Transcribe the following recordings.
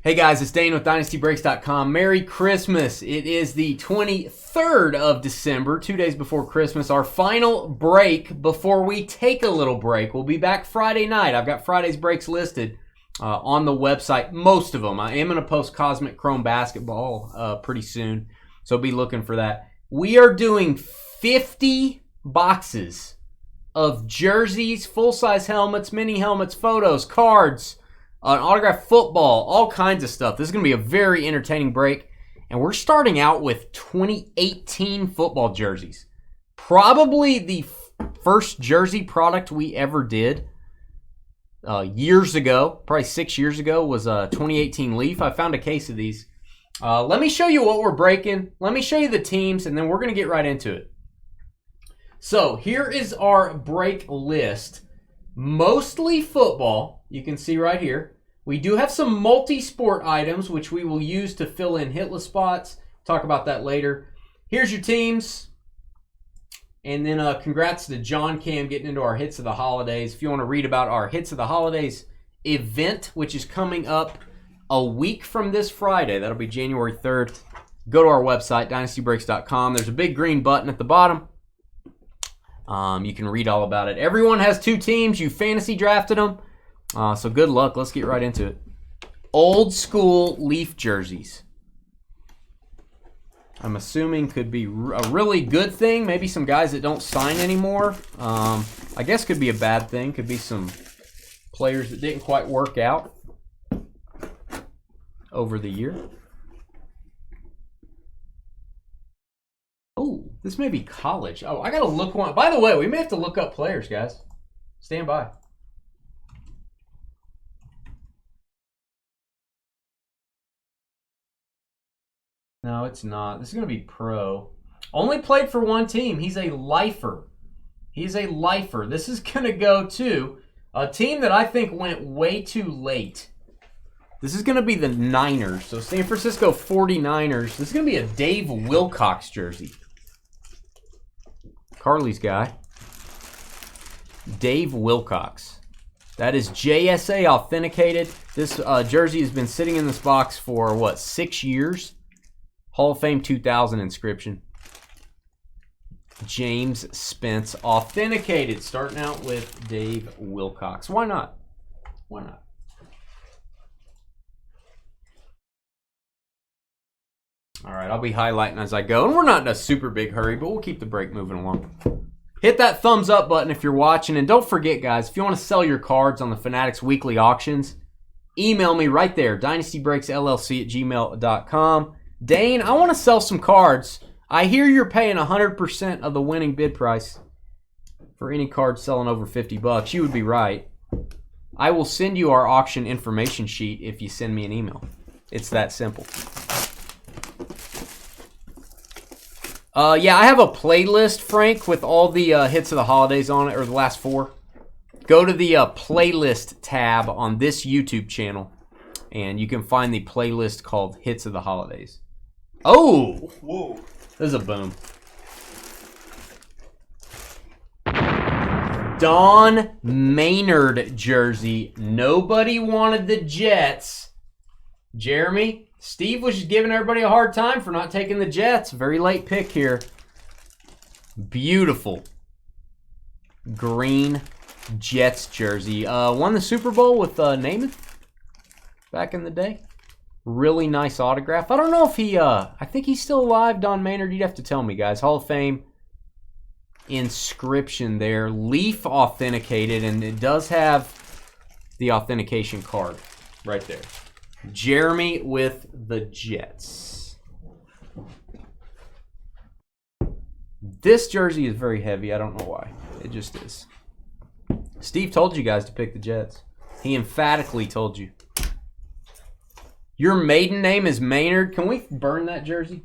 Hey guys, it's Dane with DynastyBreaks.com. Merry Christmas. It is the 23rd of December, 2 days before Christmas, our final break before we take a little break. We'll be back Friday night. I've got Friday's breaks listed on the website, most of them. I am going to post Cosmic Chrome Basketball pretty soon, so be looking for that. We are doing 50 boxes of jerseys, full-size helmets, mini helmets, photos, cards, an autographed football, all kinds of stuff. This is going to be a very entertaining break. And we're starting out with 2018 football jerseys. Probably the first jersey product we ever did years ago, probably 6 years ago, was a 2018 Leaf. I found a case of these. Let me show you what we're breaking. Let me show you the teams, and then we're going to get right into it. So here is our break list. Mostly football, you can see right here. We do have some multi-sport items, which we will use to fill in hitless spots. Talk about that later. Here's your teams. And then congrats to John Cam getting into our Hits of the Holidays. If you want to read about our Hits of the Holidays event, which is coming up a week from this Friday, that'll be January 3rd, go to our website, dynastybreaks.com. There's a big green button at the bottom. You can read all about it. Everyone has two teams. You fantasy drafted them. So good luck. Let's get right into it. Old school Leaf jerseys. I'm assuming could be a really good thing. Maybe some guys that don't sign anymore. I guess could be a bad thing. Could be some players that didn't quite work out over the year. Oh, this may be college. Oh, I got to look one. By the way, we may have to look up players, guys. Stand by. No, it's not. This is going to be pro. Only played for one team. He's a lifer. He's a lifer. This is going to go to a team that I think went way too late. This is going to be the Niners. So San Francisco 49ers. This is going to be a Dave Wilcox jersey. Carly's guy. Dave Wilcox. That is JSA authenticated. This jersey has been sitting in this box for, what, 6 years? Hall of Fame 2000 inscription. James Spence authenticated. Starting out with Dave Wilcox. Why not? Why not? All right, I'll be highlighting as I go. And we're not in a super big hurry, but we'll keep the break moving along. Hit that thumbs up button if you're watching. And don't forget, guys, if you want to sell your cards on the Fanatics Weekly Auctions, email me right there, dynastybreaksllc@gmail.com. Dane, I want to sell some cards. I hear you're paying 100% of the winning bid price for any card selling over $50. You would be right. I will send you our auction information sheet if you send me an email. It's that simple. Yeah, I have a playlist, Frank, with all the hits of the holidays on it, or the last 4. Go to the playlist tab on this YouTube channel, and you can find the playlist called Hits of the Holidays. Oh! Whoa. This is a boom. Don Maynard jersey. Nobody wanted the Jets. Jeremy, Steve was just giving everybody a hard time for not taking the Jets. Very late pick here. Beautiful. Green Jets jersey. Won the Super Bowl with Namath back in the day. Really nice autograph. I don't know if he, I think he's still alive, Don Maynard. You'd have to tell me, guys. Hall of Fame inscription there. Leaf authenticated, and it does have the authentication card right there. Jeremy with the Jets. This jersey is very heavy. I don't know why. It just is. Steve told you guys to pick the Jets. He emphatically told you. Your maiden name is Maynard. Can we burn that jersey?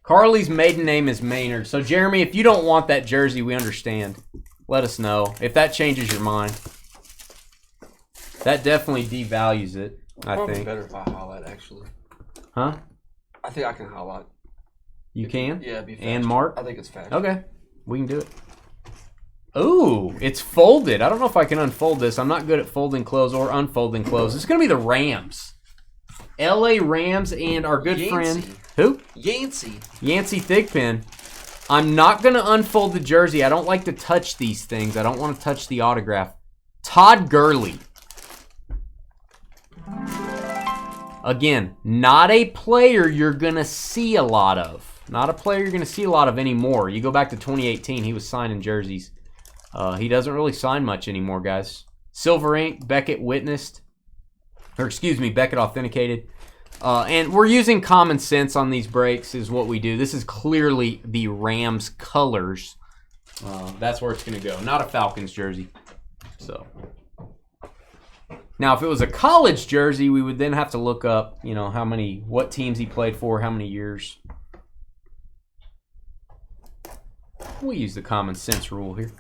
Carly's maiden name is Maynard. So, Jeremy, if you don't want that jersey, we understand. Let us know if that changes your mind. That definitely devalues it, I think. It's better if I highlight, actually. Huh? I think I can highlight. You can? Yeah, it'd be faster. And mark? I think it's faster. Okay. We can do it. Ooh, it's folded. I don't know if I can unfold this. I'm not good at folding clothes or unfolding clothes. It's going to be the Rams. LA Rams and our good friend. Who? Yancey Thigpen. I'm not going to unfold the jersey. I don't like to touch these things. I don't want to touch the autograph. Todd Gurley. Again, not a player you're going to see a lot of. Not a player you're going to see a lot of anymore. You go back to 2018, he was signing jerseys. He doesn't really sign much anymore, guys. Silver ink, Beckett witnessed. Or excuse me, Beckett authenticated. And we're using common sense on these breaks is what we do. This is clearly the Rams colors. That's where it's going to go. Not a Falcons jersey. So now if it was a college jersey, we would then have to look up, you know, what teams he played for, how many years. We use the common sense rule here.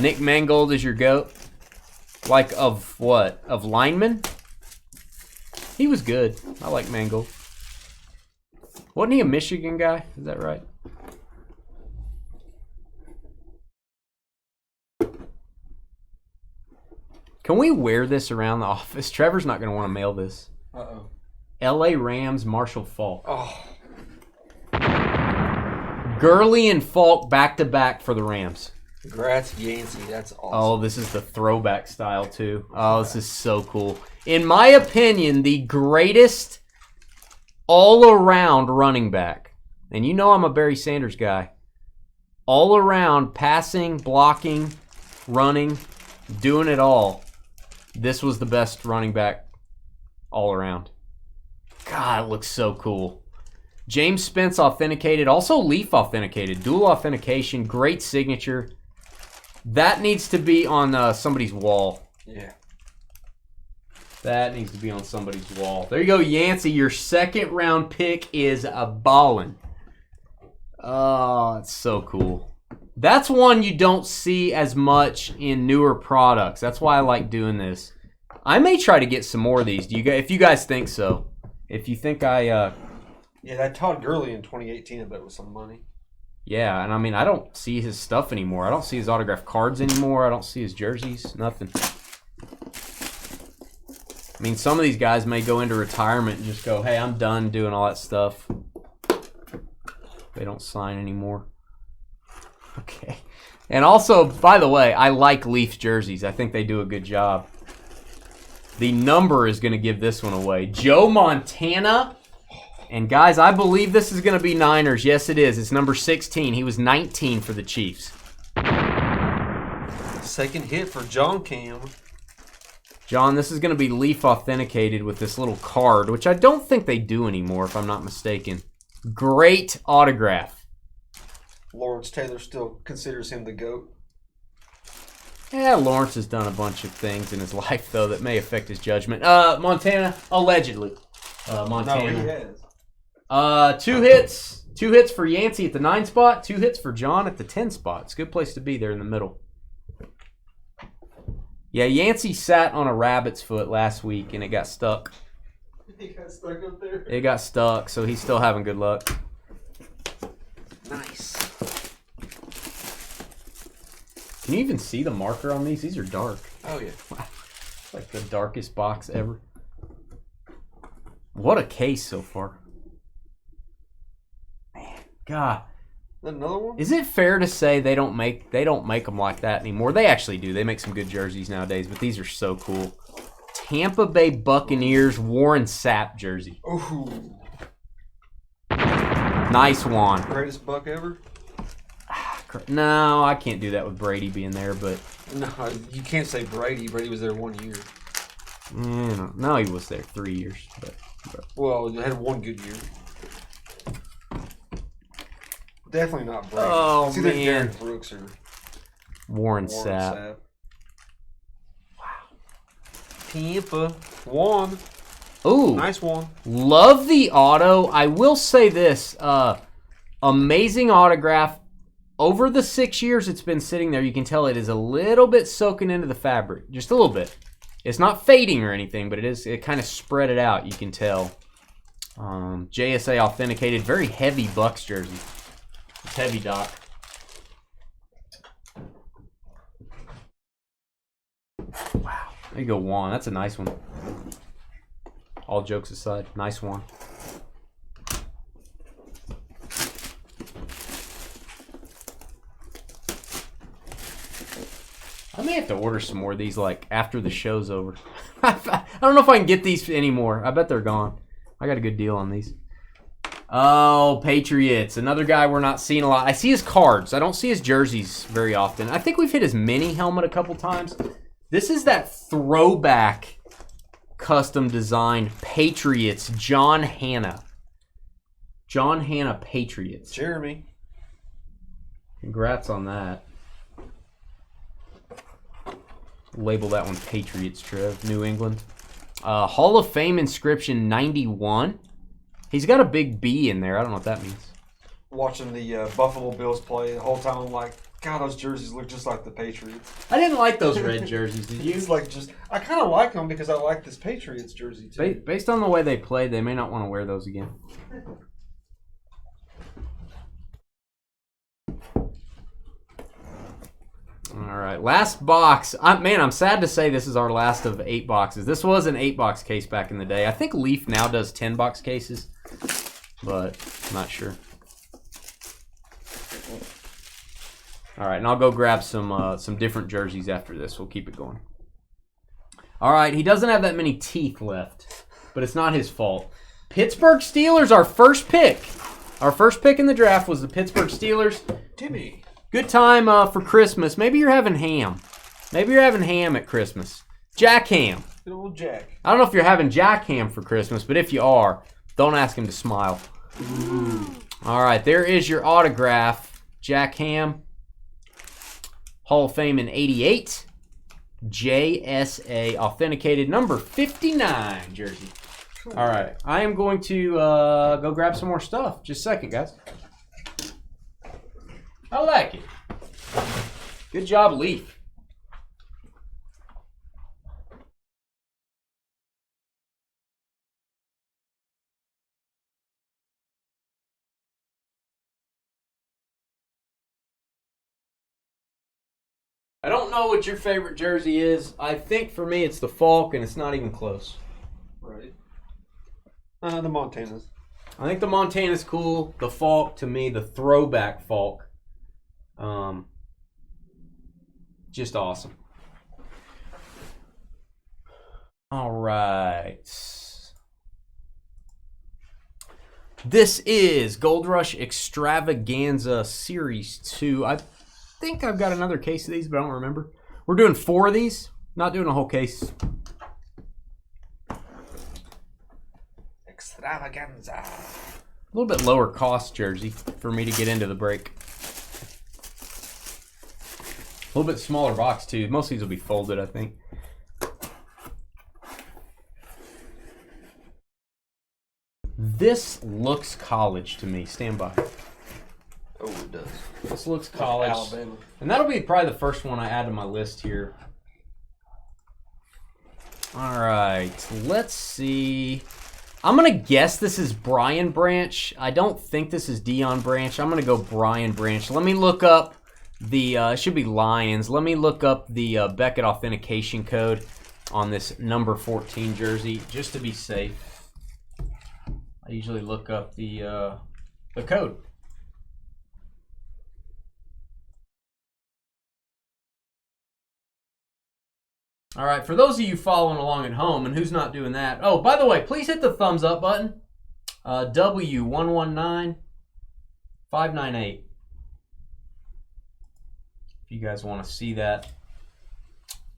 Nick Mangold is your GOAT. Like of what? Of lineman? He was good. I like Mangold. Wasn't he a Michigan guy? Is that right? Can we wear this around the office? Trevor's not going to want to mail this. Uh-oh. LA Rams, Marshall Faulk. Oh. Gurley and Faulk back-to-back for the Rams. Congrats, Yancey. That's awesome. Oh, this is the throwback style, too. Oh, this is so cool. In my opinion, the greatest all-around running back. And you know I'm a Barry Sanders guy. All-around, passing, blocking, running, doing it all. This was the best running back all around. God, it looks so cool. James Spence authenticated. Also Leaf authenticated. Dual authentication. Great signature. That needs to be on somebody's wall. Yeah. That needs to be on somebody's wall. There you go, Yancey. Your second round pick is a ballin'. Oh, it's so cool. That's one you don't see as much in newer products. That's why I like doing this. I may try to get some more of these. If you guys think so. If you think I... Yeah, that Todd Gurley in 2018, I bet was some money. Yeah, and I mean, I don't see his stuff anymore. I don't see his autographed cards anymore. I don't see his jerseys. Nothing. I mean, some of these guys may go into retirement and just go, hey, I'm done doing all that stuff. They don't sign anymore. Okay. And also, by the way, I like Leafs jerseys. I think they do a good job. The number is going to give this one away. Joe Montana. And guys, I believe this is going to be Niners. Yes, it is. It's number 16. He was 19 for the Chiefs. Second hit for John Cam. John, this is going to be Leaf authenticated with this little card, which I don't think they do anymore, if I'm not mistaken. Great autograph. Lawrence Taylor still considers him the GOAT. Yeah, Lawrence has done a bunch of things in his life, though, that may affect his judgment. Montana, allegedly. Montana. No, he has. 2 hits. 2 hits for Yancey at the 9 spot. 2 hits for John at the 10 spot. It's a good place to be there in the middle. Yeah, Yancey sat on a rabbit's foot last week, and it got stuck. He got stuck up there? It got stuck, so he's still having good luck. Nice. Can you even see the marker on these? These are dark. Oh, yeah. Wow. It's like the darkest box ever. What a case so far. Man, God. Is that another one? Is it fair to say they don't make them like that anymore? They actually do. They make some good jerseys nowadays, but these are so cool. Tampa Bay Buccaneers Warren Sapp jersey. Ooh. Nice one. Greatest Buck ever? No, I can't do that with Brady being there, but... No, you can't say Brady. Brady was there 1 year. No, he was there 3 years. But. Well, they had 1 good year. Definitely not Brady. Oh, it's either man. Derek Brooks or Warren Sapp. Wow. Tampa. 1. Ooh. Nice one. Love the auto. I will say this. Amazing autograph. Over the 6 years it's been sitting there, you can tell it is a little bit soaking into the fabric. Just a little bit. It's not fading or anything, but it kind of spread it out, you can tell. JSA authenticated. Very heavy Bucks jersey. It's heavy, Doc. Wow. There you go, Juan. That's a nice one. All jokes aside, nice one. I may have to order some more of these like after the show's over. I don't know if I can get these anymore. I bet they're gone. I got a good deal on these. Oh, Patriots. Another guy we're not seeing a lot. I see his cards. I don't see his jerseys very often. I think we've hit his mini helmet a couple times. This is that throwback custom designed Patriots, John Hanna. John Hanna Patriots. Jeremy. Congrats on that. Label that one Patriots, Trev. New England. Hall of Fame inscription 91. He's got a big B in there. I don't know what that means. Watching the Buffalo Bills play the whole time, I'm like, God, those jerseys look just like the Patriots. I didn't like those red jerseys. Did you? It's like I kind of like them because I like this Patriots jersey too. Based on the way they played, they may not want to wear those again. All right, last box. Man, I'm sad to say this is our last of 8 boxes. This was an 8-box case back in the day. I think Leaf now does 10-box cases, but I'm not sure. All right, and I'll go grab some different jerseys after this. We'll keep it going. All right, he doesn't have that many teeth left, but it's not his fault. Pittsburgh Steelers, our first pick. Our first pick in the draft was the Pittsburgh Steelers. Timmy. Good time for Christmas. Maybe you're having ham. Maybe you're having ham at Christmas. Jack ham. Good old Jack. I don't know if you're having Jack ham for Christmas, but if you are, don't ask him to smile. Ooh. All right, there is your autograph. Jack Ham. Hall of Fame in 88. JSA authenticated number 59 jersey. Cool. All right, I am going to go grab some more stuff. Just a second, guys. I like it. Good job, Leaf. I don't know what your favorite jersey is. I think for me it's the Falk, and it's not even close. Right. The Montanas. I think the Montana's cool. The Falk, to me, the throwback Falk. Just awesome. All right. This is Gold Rush Extravaganza Series 2. I think I've got another case of these, but I don't remember. We're doing 4 of these, not doing a whole case. Extravaganza. A little bit lower cost jersey for me to get into the break. A little bit smaller box, too. Most of these will be folded, I think. This looks college to me. Stand by. Oh, it does. This looks college. Alabama. And that'll be probably the first one I add to my list here. All right. Let's see. I'm going to guess this is Brian Branch. I don't think this is Dion Branch. I'm going to go Brian Branch. Let me look up the, it should be Lions. Let me look up the Beckett authentication code on this number 14 jersey just to be safe. I usually look up the code. All right, for those of you following along at home and who's not doing that, oh, by the way, please hit the thumbs up button. W119598. If you guys want to see that.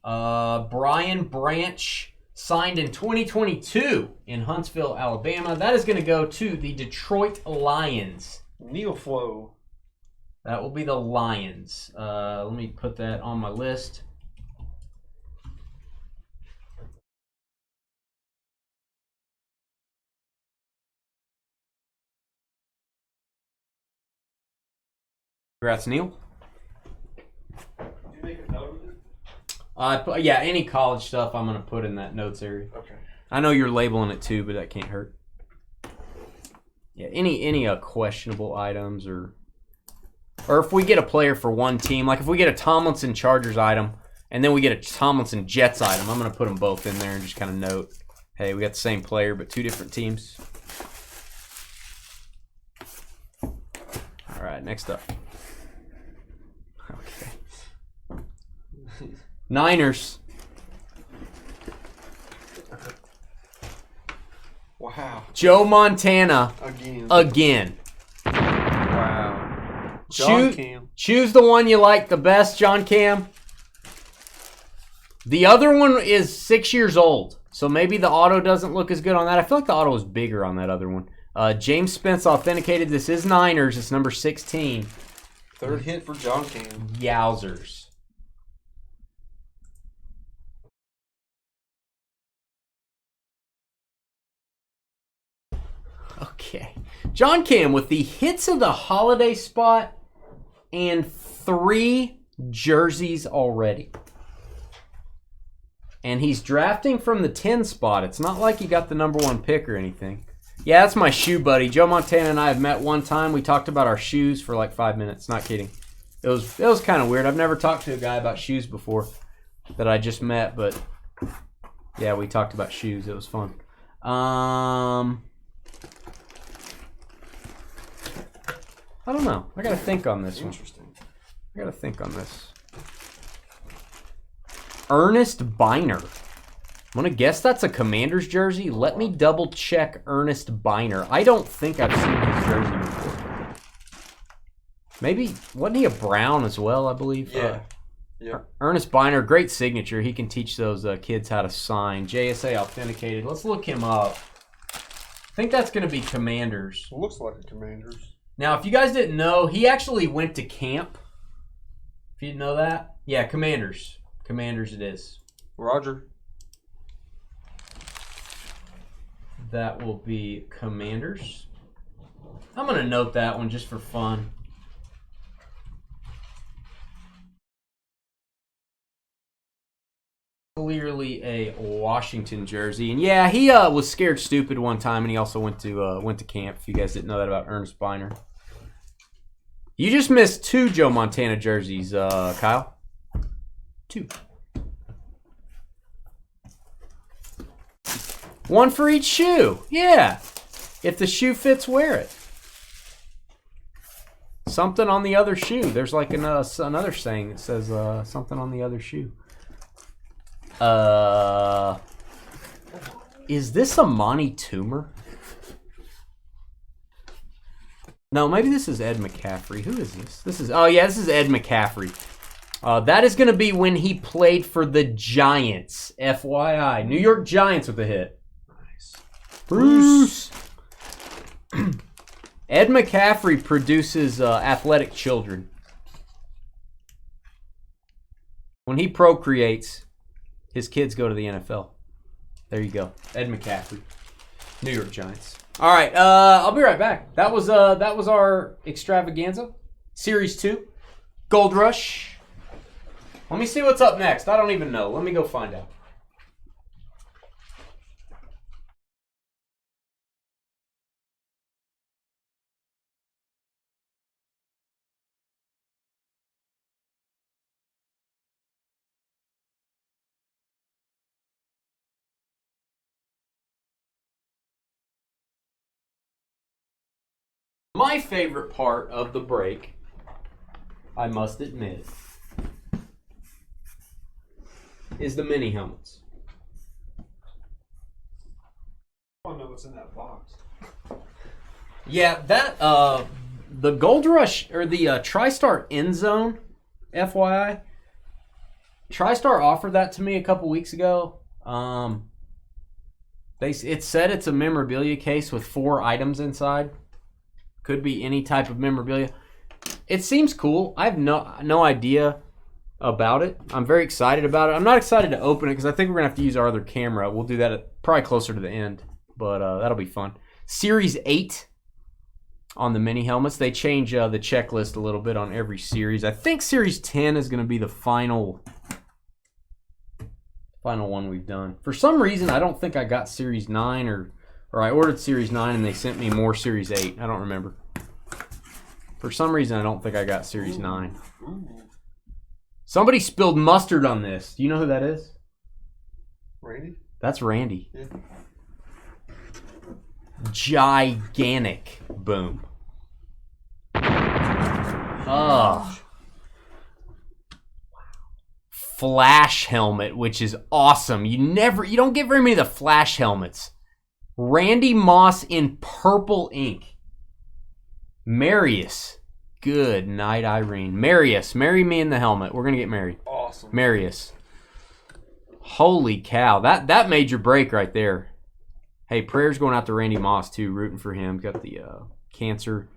Brian Branch signed in 2022 in Huntsville, Alabama. That is going to go to the Detroit Lions. Neoflow. That will be the Lions. Let me put that on my list. Congrats, Neil. Did you make a note of it? Yeah, any college stuff I'm going to put in that notes area. Okay. I know you're labeling it too, but that can't hurt. Yeah, any questionable items or if we get a player for one team, like if we get a Tomlinson Chargers item And then we get a Tomlinson Jets item. I'm going to put them both in there and just kind of note, hey, we got the same player, but 2 different teams. All right, next up. Okay. Niners. Wow. Joe Montana. Again. Wow. John Cam. Choose the one you like the best, John Cam. The other one is 6 years old, so maybe the auto doesn't look as good on that. I feel like the auto is bigger on that other one. James Spence authenticated. This is Niners. It's number 16. Third hit for John Cam. Yowzers. Okay. John Cam with the hits of the holiday spot and 3 jerseys already. And he's drafting from the 10 spot. It's not like he got the number 1 pick or anything. Yeah, that's my shoe buddy. Joe Montana and I have met one time. We talked about our shoes for like 5 minutes. Not kidding. It was kind of weird. I've never talked to a guy about shoes before that I just met, but yeah, we talked about shoes. It was fun. I don't know. I got to think on this one. Interesting. I got to think on this. Ernest Biner. I'm going to guess that's a Commanders jersey. Let me double check Ernest Biner. I don't think I've seen his jersey before. Maybe, wasn't he a Brown as well, I believe? Yeah. Yep. Ernest Biner, great signature. He can teach those kids how to sign. JSA authenticated. Let's look him up. I think that's going to be Commanders. It looks like a Commanders. Now, if you guys didn't know, he actually went to camp. If you didn't know that. Yeah, Commanders. Commanders it is. Roger. That will be Commanders. I'm going to note that one just for fun. Clearly a Washington jersey. And yeah, he was scared stupid one time, and he also went to camp, if you guys didn't know that about Ernest Biner. You just missed 2 Joe Montana jerseys, Kyle. 2. 1 for each shoe. Yeah. If the shoe fits, wear it. Something on the other shoe. There's like another saying that says something on the other shoe. Is this a Monty Toomer? No, maybe this is Ed McCaffrey. Who is this? This is Ed McCaffrey. That is going to be when he played for the Giants. FYI. New York Giants with a hit. Nice. Bruce. Ed McCaffrey produces athletic children. When he procreates, his kids go to the NFL. There you go. Ed McCaffrey. New York Giants. All right, I'll be right back. That was our extravaganza. Series 2. Gold Rush. Let me see what's up next. I don't even know. Let me go find out. My favorite part of the break, I must admit, is the mini helmets. I don't know what's in that box. Yeah, that the Gold Rush or the TriStar Inzone, FYI. TriStar offered that to me a couple weeks ago. It said it's a memorabilia case with 4 items inside. Could be any type of memorabilia. It seems cool. I have no idea about it. I'm very excited about it. I'm not excited to open it because I think we're going to have to use our other camera. We'll do that probably closer to the end, but that'll be fun. Series 8 on the mini helmets. They change the checklist a little bit on every series. I think Series 10 is going to be the final one we've done. For some reason, I don't think I got Series 9 or I ordered Series 9 and they sent me more Series 8. I don't remember. For some reason, I don't think I got Series 9. Somebody spilled mustard on this. Do you know who that is? Randy? That's Randy. Yeah. Gigantic. Boom. Oh. Flash helmet, which is awesome. You don't get very many of the Flash helmets. Randy Moss in purple ink. Marius. Good night, Irene. Marius, marry me in the helmet. We're going to get married. Awesome. Marius. Holy cow. That made your break right there. Hey, prayers going out to Randy Moss, too. Rooting for him. Got the cancer.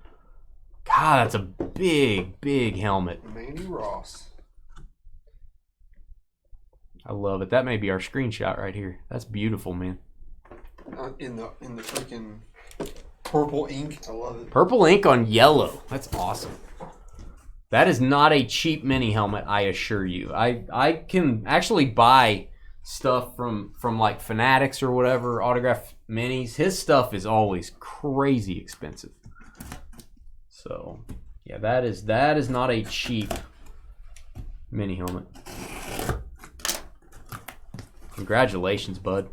God, that's a big, big helmet. Mandy Ross. I love it. That may be our screenshot right here. That's beautiful, man. In the freaking purple ink. I love it. Purple ink on yellow. That's awesome. That is not a cheap mini helmet, I assure you. I can actually buy stuff from like Fanatics or whatever, autograph minis. His stuff is always crazy expensive. So, yeah, that is not a cheap mini helmet. Congratulations, bud.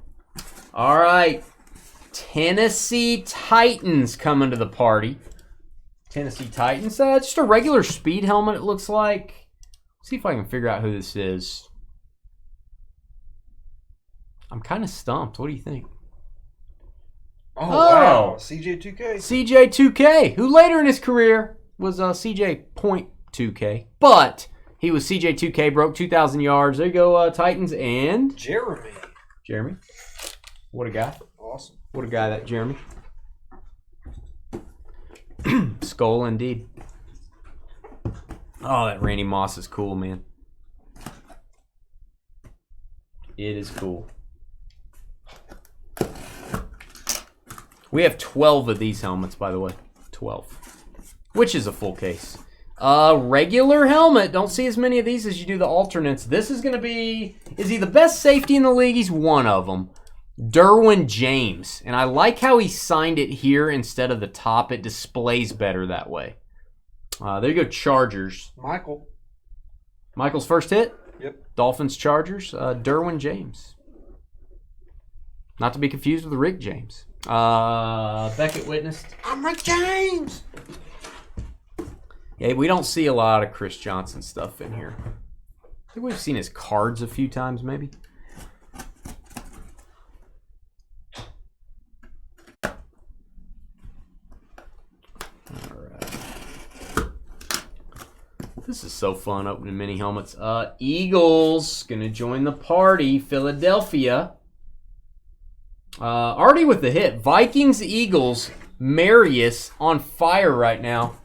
All right. Tennessee Titans coming to the party. Tennessee Titans. Just a regular speed helmet, it looks like. Let's see if I can figure out who this is. I'm kind of stumped. What do you think? Oh, wow. CJ2K. CJ2K, who later in his career was CJ.2K. But he was CJ2K, broke 2,000 yards. There you go, Titans and... Jeremy. What a guy. Awesome. What a guy, that Jeremy. Skull indeed. Oh, that Randy Moss is cool, man. It is cool. We have 12 of these helmets, by the way. 12. Which is a full case. Regular helmet. Don't see as many of these as you do the alternates. This is going to be... Is he the best safety in the league? He's one of them. Derwin James. And I like how he signed it here instead of the top. It displays better that way. There you go, Chargers. Michael's first hit? Yep. Dolphins, Chargers. Derwin James. Not to be confused with Rick James. Beckett witnessed. I'm Rick James! Yeah, we don't see a lot of Chris Johnson stuff in here. I think we've seen his cards a few times, maybe. This is so fun opening mini helmets. Eagles gonna join the party. Philadelphia. Already with the hit. Vikings, Eagles. Marius on fire right now.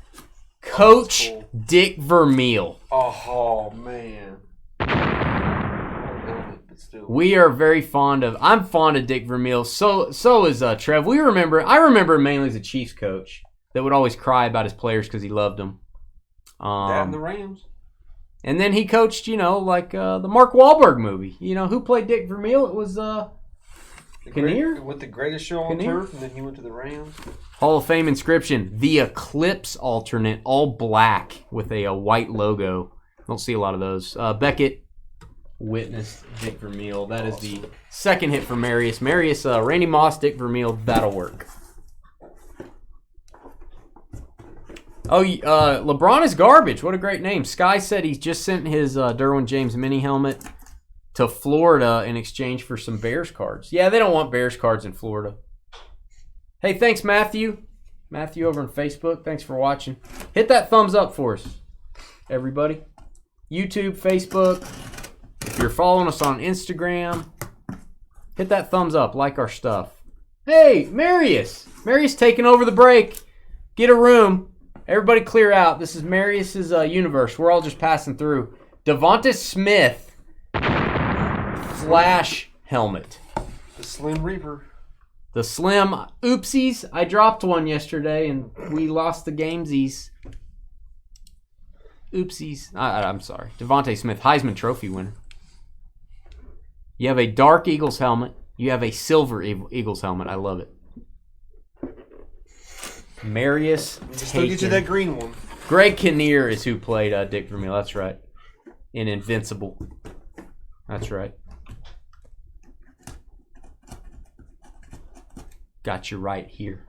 Coach cool. Dick Vermeil. Oh, man. But still. We are very fond of. I'm fond of Dick Vermeil. So is Trev. I remember mainly as a Chiefs coach that would always cry about his players because he loved them. That and the Rams. And then he coached, like the Mark Wahlberg movie. Who played Dick Vermeil? It was Kinnear? With the greatest show on turf, and then he went to the Rams. Hall of Fame inscription. The Eclipse alternate, all black with a white logo. Don't see a lot of those. Beckett witnessed Dick Vermeil. That is the second hit for Marius. Marius, Randy Moss, Dick Vermeil. That'll work. Oh, LeBron is garbage. What a great name. Sky said he's just sent his Derwin James mini helmet to Florida in exchange for some Bears cards. Yeah, they don't want Bears cards in Florida. Hey, thanks, Matthew. Matthew over on Facebook. Thanks for watching. Hit that thumbs up for us, everybody. YouTube, Facebook. If you're following us on Instagram, hit that thumbs up. Like our stuff. Hey, Marius. Marius taking over the break. Get a room. Everybody clear out. This is Marius's universe. We're all just passing through. Devonta Smith. Flash helmet. The Slim Reaper. The Slim. Oopsies. I dropped one yesterday and we lost the gamesies. Oopsies. I'm sorry. Devonta Smith. Heisman Trophy winner. You have a dark Eagles helmet. You have a silver Eagles helmet. I love it. Marius. Still get you that green one. Greg Kinnear is who played Dick Vermeil. That's right. in Invincible. That's right. Got you right here.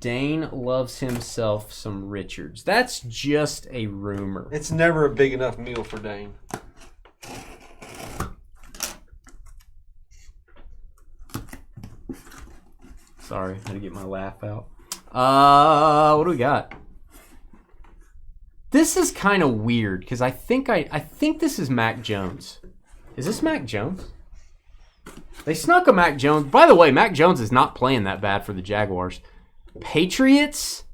Dane loves himself some Richards. That's just a rumor. It's never a big enough meal for Dane. Sorry, I had to get my laugh out. What do we got? This is kind of weird because I think this is Mac Jones. Is this Mac Jones? They snuck a Mac Jones. By the way, Mac Jones is not playing that bad for the Jaguars. Patriots?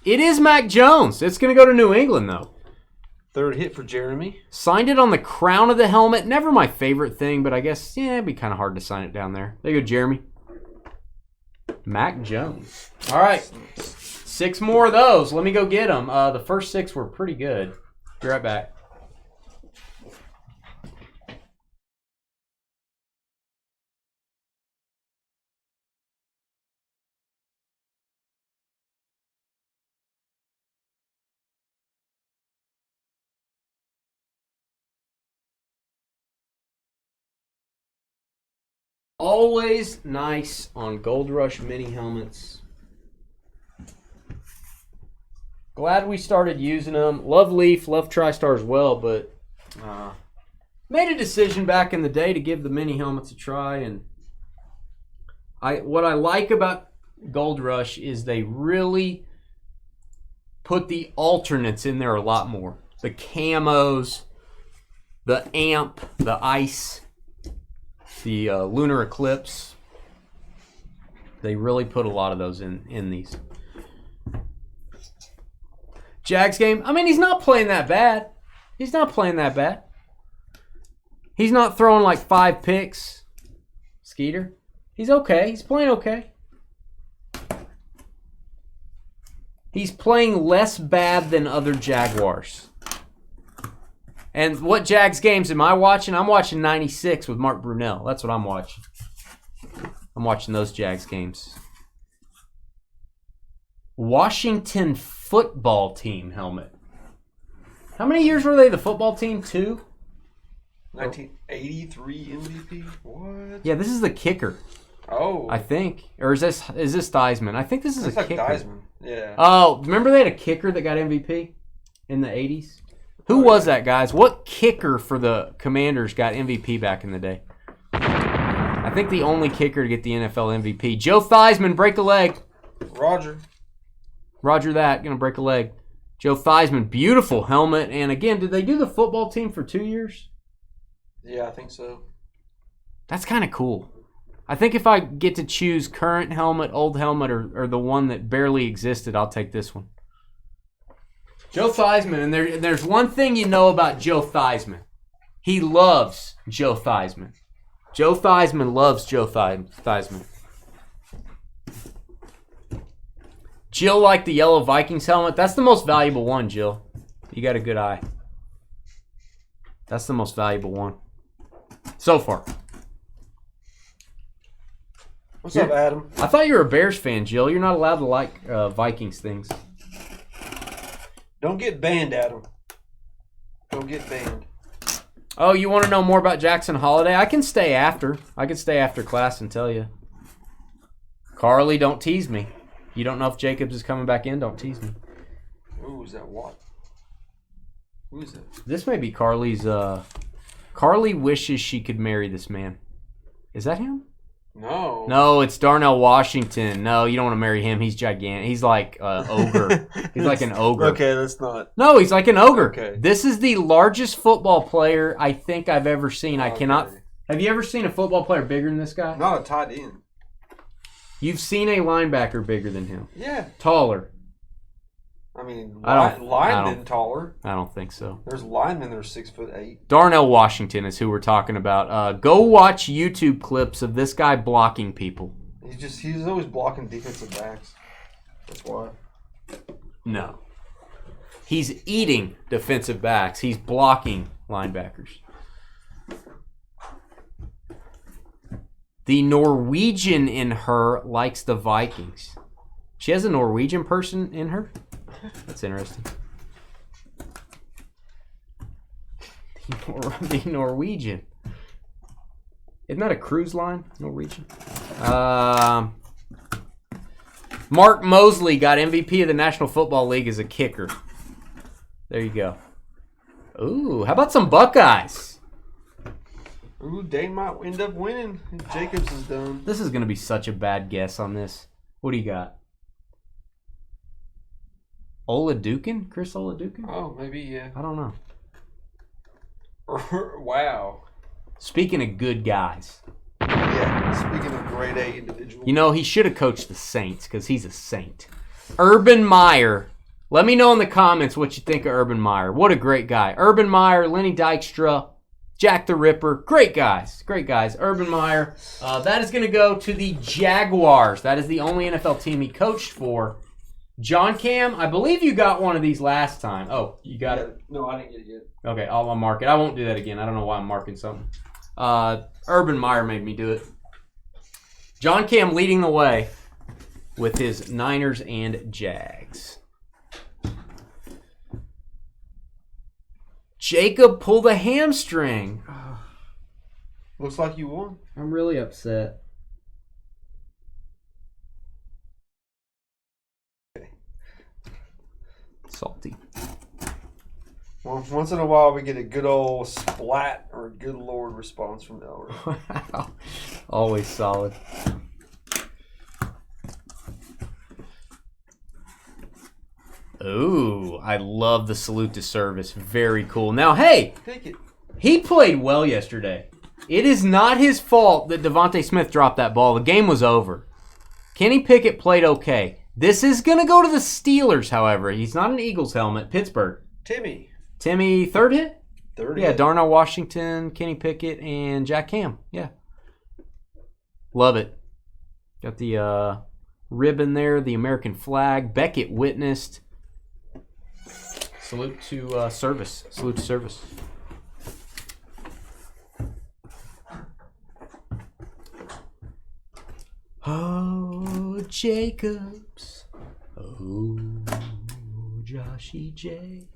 It is Mac Jones. It's going to go to New England, though. Third hit for Jeremy. Signed it on the crown of the helmet. Never my favorite thing, but I guess, yeah, it'd be kind of hard to sign it down there. There you go, Jeremy. Mac Jones. All right. 6 more of those. Let me go get them. The first 6 were pretty good. Be right back. Always nice on Gold Rush mini helmets. Glad we started using them. Love Leaf, love TriStar as well, but made a decision back in the day to give the mini helmets a try. And what I like about Gold Rush is they really put the alternates in there a lot more. The camos, the amp, the ice, the lunar eclipse. They really put a lot of those in these. Jags game, I mean, he's not playing that bad. He's not playing that bad. He's not throwing like 5 picks. Skeeter, he's okay. He's playing okay. He's playing less bad than other Jaguars. And what Jags games am I watching? I'm watching 96 with Mark Brunell. That's what I'm watching. I'm watching those Jags games. Washington football team helmet. How many years were they the football team? 2? 1983 MVP? What? Yeah, this is the kicker. Oh. I think. Or is this Theismann? I think this is a kicker. Theismann. Yeah. Oh, remember they had a kicker that got MVP in the 80s? Who was that, guys? What kicker for the Commanders got MVP back in the day? I think the only kicker to get the NFL MVP. Joe Theismann, break a leg. Roger that, gonna break a leg. Joe Theismann, beautiful helmet. And again, did they do the football team for 2 years? Yeah, I think so. That's kind of cool. I think if I get to choose current helmet, old helmet, or the one that barely existed, I'll take this one. Joe Theismann, and there's one thing you know about Joe Theismann. He loves Joe Theismann. Joe Theismann loves Joe Theismann. Jill liked the yellow Vikings helmet. That's the most valuable one, Jill. You got a good eye. That's the most valuable one. So far. What's up, Adam? I thought you were a Bears fan, Jill. You're not allowed to like Vikings things. Don't get banned, Adam. Don't get banned. Oh, you want to know more about Jackson Holiday? I can stay after. I can stay after class and tell you. Carly, don't tease me. You don't know if Jacobs is coming back in? Don't tease me. Ooh, is that what? Who is that? This may be Carly's. Carly wishes she could marry this man. Is that him? No. No, it's Darnell Washington. No, you don't want to marry him. He's gigantic. He's like ogre. He's like an ogre. Okay, that's not. No, he's like an ogre. Okay. This is the largest football player I think I've ever seen. I cannot. Have you ever seen a football player bigger than this guy? Not a tight end. You've seen a linebacker bigger than him. Yeah. Taller. I mean, linemen taller. I don't think so. There's linemen that are 6'8". Darnell Washington is who we're talking about. Go watch YouTube clips of this guy blocking people. He's always blocking defensive backs. That's why. No. He's eating defensive backs. He's blocking linebackers. The Norwegian in her likes the Vikings. She has a Norwegian person in her? That's interesting. The Norwegian. Isn't that a cruise line? Norwegian. Mark Mosley got MVP of the National Football League as a kicker. There you go. Ooh, how about some Buckeyes? Ooh, Dane might end up winning. Jacobs is done. This is going to be such a bad guess on this. What do you got? Oladukin? Chris Oladukin? Oh, maybe, yeah. I don't know. Wow. Speaking of good guys. Yeah, speaking of grade A individuals. You know, he should have coached the Saints because he's a Saint. Urban Meyer. Let me know in the comments what you think of Urban Meyer. What a great guy. Urban Meyer, Lenny Dykstra, Jack the Ripper. Great guys. Great guys. Urban Meyer. That is going to go to the Jaguars. That is the only NFL team he coached for. John Cam, I believe you got one of these last time. Oh, you got it? No, I didn't get it yet. Okay, I'll mark it. I won't do that again. I don't know why I'm marking something. Urban Meyer made me do it. John Cam leading the way with his Niners and Jags. Jacob pulled a hamstring. Looks like you won. I'm really upset. Salty. Well, once in a while, we get a good old splat or a good Lord response from Elder. Wow. Always solid. Ooh, I love the salute to service. Very cool. Now, hey, Take it. he played well yesterday. It is not his fault that Devontae Smith dropped that ball. The game was over. Kenny Pickett played okay. This is going to go to the Steelers, however. He's not an Eagles helmet. Pittsburgh. Timmy, third hit? Third Yeah, hit. Darnell Washington, Kenny Pickett, and Jack Ham. Yeah. Love it. Got the ribbon there, the American flag. Beckett witnessed. Salute to service. Salute to service. Oh, Jacobs. Oh, Joshy J.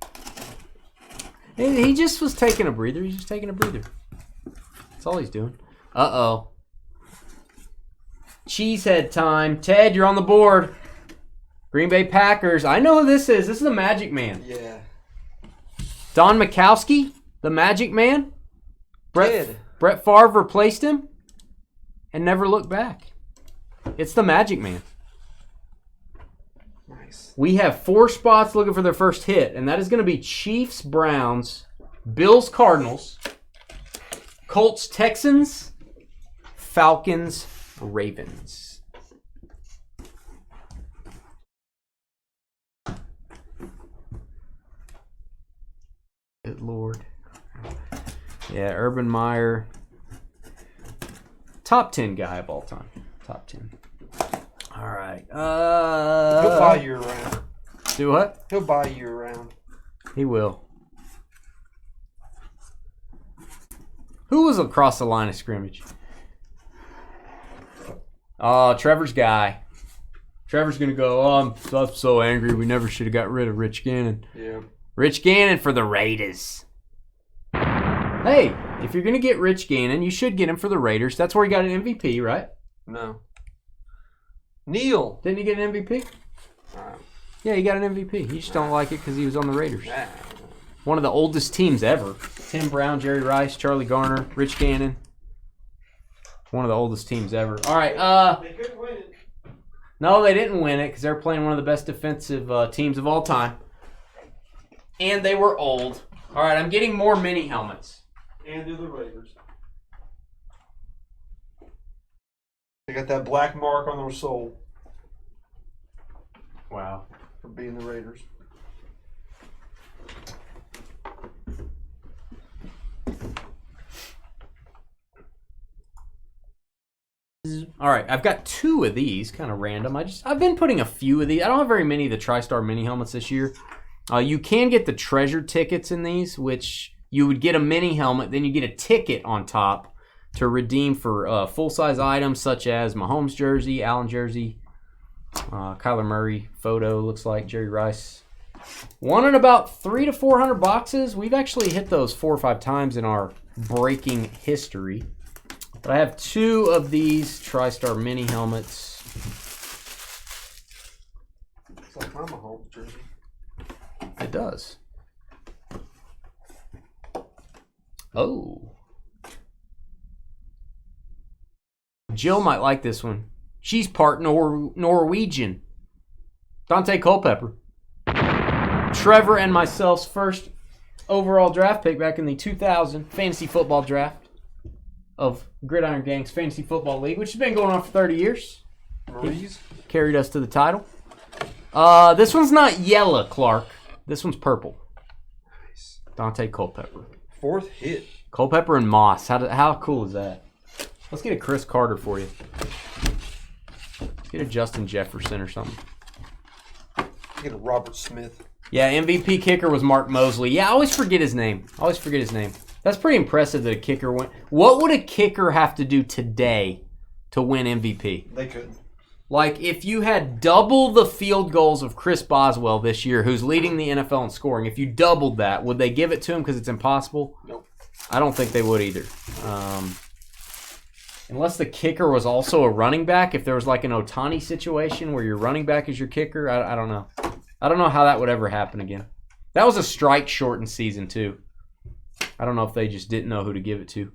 He just was taking a breather. He's just taking a breather. That's all he's doing. Uh-oh. Cheesehead time. Ted, you're on the board. Green Bay Packers. I know who this is. This is the Magic Man. Yeah. Don Mikowski, the Magic Man. Ted. Brett Favre replaced him and never looked back. It's the Magic Man. Nice. We have 4 spots looking for their first hit, and that is going to be Chiefs, Browns, Bills, Cardinals, Colts, Texans, Falcons, Ravens. Good Lord. Yeah, Urban Meyer. Top 10 guy of all time. Top 10. All right. He'll buy you around. Do what? He'll buy you around. He will. Who was across the line of scrimmage? Oh, Trevor's guy. Trevor's going to go, I'm so angry. We never should have got rid of Rich Gannon. Yeah. Rich Gannon for the Raiders. Hey, if you're going to get Rich Gannon, you should get him for the Raiders. That's where he got an MVP, right? No. Neil. Didn't he get an MVP? Yeah, he got an MVP. You just don't like it because he was on the Raiders. One of the oldest teams ever. Tim Brown, Jerry Rice, Charlie Garner, Rich Gannon. One of the oldest teams ever. All right. They couldn't win it. No, they didn't win it because they're playing one of the best defensive teams of all time. And they were old. All right, I'm getting more mini helmets. And they're the Raiders. They got that black mark on their soul Wow. for being the Raiders. All right, I've got 2 of these, kind of random. I've been putting a few of these. I don't have very many of the TriStar mini helmets this year. You can get the treasure tickets in these, which you would get a mini helmet, then you get a ticket on top to redeem for full-size items such as Mahomes jersey, Allen jersey, Kyler Murray photo, looks like Jerry Rice. One in about 300 to 400 boxes. We've actually hit those 4 or 5 times in our breaking history. But I have 2 of these TriStar mini helmets. It's like my Mahomes jersey. It does. Oh. Jill might like this one. She's part Norwegian. Dante Culpepper. Trevor and myself's first overall draft pick back in the 2000 fantasy football draft of Gridiron Gang's Fantasy Football League, which has been going on for 30 years. Marie's? Carried us to the title. This one's not yellow, Clark. This one's purple. Nice. Dante Culpepper. 4th hit. Culpepper and Moss. How cool is that? Let's get a Chris Carter for you. Let's get a Justin Jefferson or something. Get a Robert Smith. Yeah, MVP kicker was Mark Mosley. Yeah, I always forget his name. That's pretty impressive that a kicker went. What would a kicker have to do today to win MVP? They couldn't. Like, if you had double the field goals of Chris Boswell this year, who's leading the NFL in scoring, if you doubled that, would they give it to him because it's impossible? Nope. I don't think they would either. Unless the kicker was also a running back. If there was like an Ohtani situation where your running back is your kicker, I don't know. I don't know how that would ever happen again. That was a strike-shortened season, too. I don't know if they just didn't know who to give it to.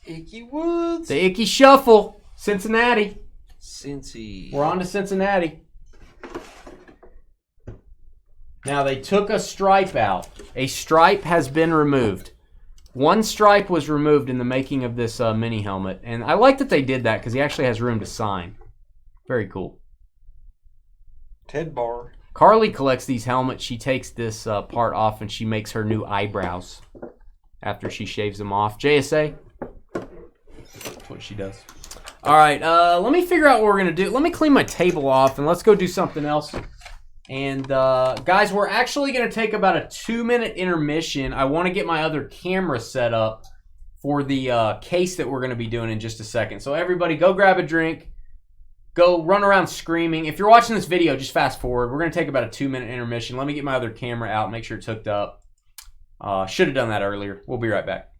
Icky Woods. The Icky Shuffle. Cincinnati. Cincy. We're on to Cincinnati. Now, they took a stripe out. A stripe has been removed. One stripe was removed in the making of this mini helmet. And I like that they did that because he actually has room to sign. Very cool. Ted Barr. Carly collects these helmets. She takes this part off and she makes her new eyebrows after she shaves them off. JSA, that's what she does. All right, let me figure out what we're going to do. Let me clean my table off and let's go do something else. And guys, we're actually going to take about a 2-minute intermission. I want to get my other camera set up for the case that we're going to be doing in just a second. So everybody go grab a drink. Go run around screaming. If you're watching this video, just fast forward. We're going to take about a 2-minute intermission. Let me get my other camera out, make sure it's hooked up. Should have done that earlier. We'll be right back.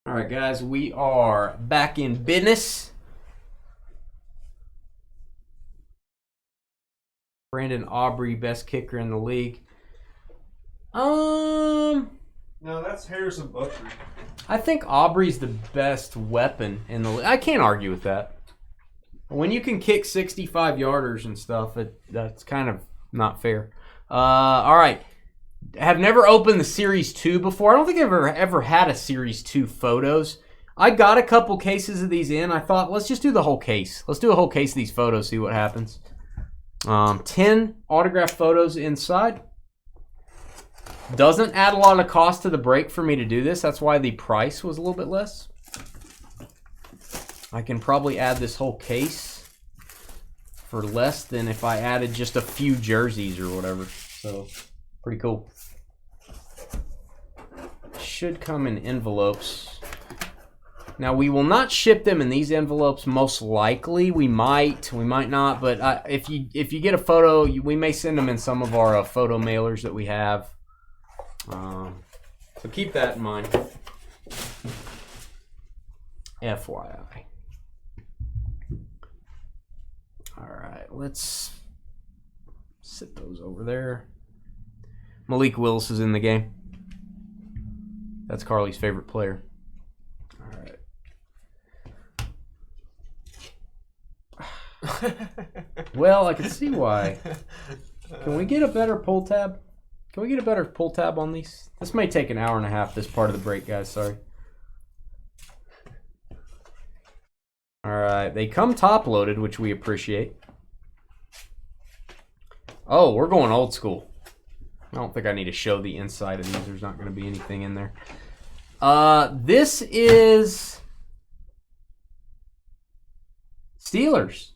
All right, guys, we are back in business. Brandon Aubrey, best kicker in the league. No, that's Harrison Butker. I think Aubrey's the best weapon in the league. I can't argue with that. When you can kick 65-yarders and stuff, that's kind of not fair. All right. Have never opened the Series 2 before. I don't think I've ever had a Series 2 photos. I got a couple cases of these in. I thought, let's just do the whole case. Let's do a whole case of these photos, see what happens. 10 autographed photos inside. Doesn't add a lot of cost to the break for me to do this. That's why the price was a little bit less. I can probably add this whole case for less than if I added just a few jerseys or whatever. So, pretty cool. Should come in envelopes. Now, we will not ship them in these envelopes. Most likely, we might not. But if you get a photo, we may send them in some of our photo mailers that we have. So keep that in mind. FYI. All right, let's sit those over there. Malik Willis is in the game. That's Carly's favorite player. All right. Well, I can see why. Can we get a better pull tab? Can we get a better pull tab on these? This may take an hour and a half, this part of the break, guys. Sorry. All right. They come top-loaded, which we appreciate. Oh, we're going old school. I don't think I need to show the inside of these. There's not going to be anything in there. This is Steelers.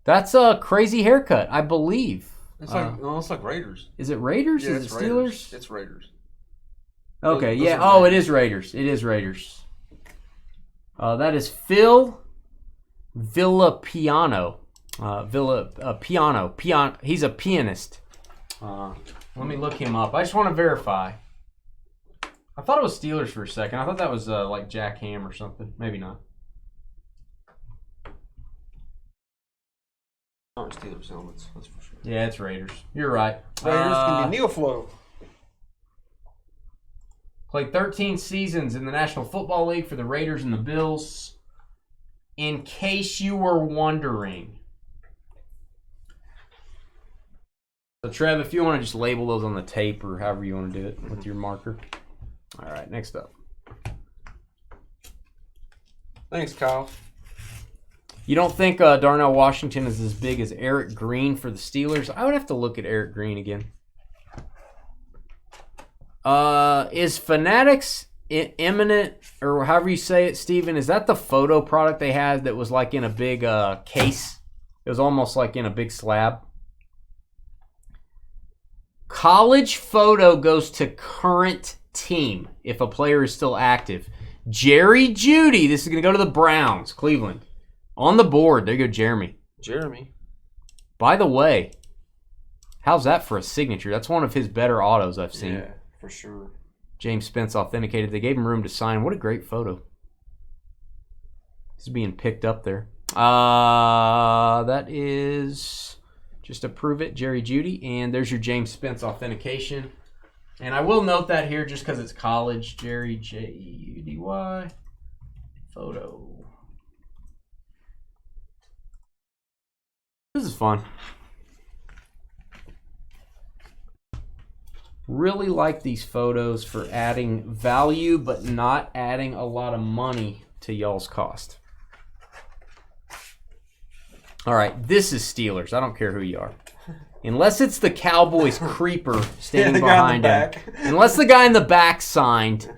That's a crazy haircut, I believe. It's like Raiders. Is it Raiders? Yeah, is it it's Steelers? Raiders. It's Raiders. Okay, Those yeah. are Oh, it Raiders. is Raiders. It is Raiders. That is Phil Villapiano. Piano. He's a pianist. Let me look him up. I just want to verify. I thought it was Steelers for a second. I thought that was like Jack Ham or something. Maybe not. Aren't Steelers helmets, that's for sure. Yeah, it's Raiders. You're right. Raiders can be Neoflow. Played 13 seasons in the National Football League for the Raiders and the Bills. In case you were wondering. So, Trev, if you want to just label those on the tape or however you want to do it with your marker. All right, next up. Thanks, Kyle. You don't think Darnell Washington is as big as Eric Green for the Steelers? I would have to look at Eric Green again. Is Fanatics Imminent, or however you say it, Steven, is that the photo product they had that was like in a big case? It was almost like in a big slab. College photo goes to current team if a player is still active. Jerry Jeudy, this is going to go to the Browns, Cleveland. On the board, there you go, Jeremy. By the way, how's that for a signature? That's one of his better autos I've seen. Yeah, for sure. James Spence authenticated. They gave him room to sign. What a great photo. This is being picked up there. That is, just to prove it, Jerry Jeudy. And there's your James Spence authentication. And I will note that here just because it's college. Jerry, J-U-D-Y, photo. This is fun. Really like these photos for adding value, but not adding a lot of money to y'all's cost. All right, this is Steelers. I don't care who you are. Unless it's the Cowboys creeper standing behind him. Unless the guy in the back signed.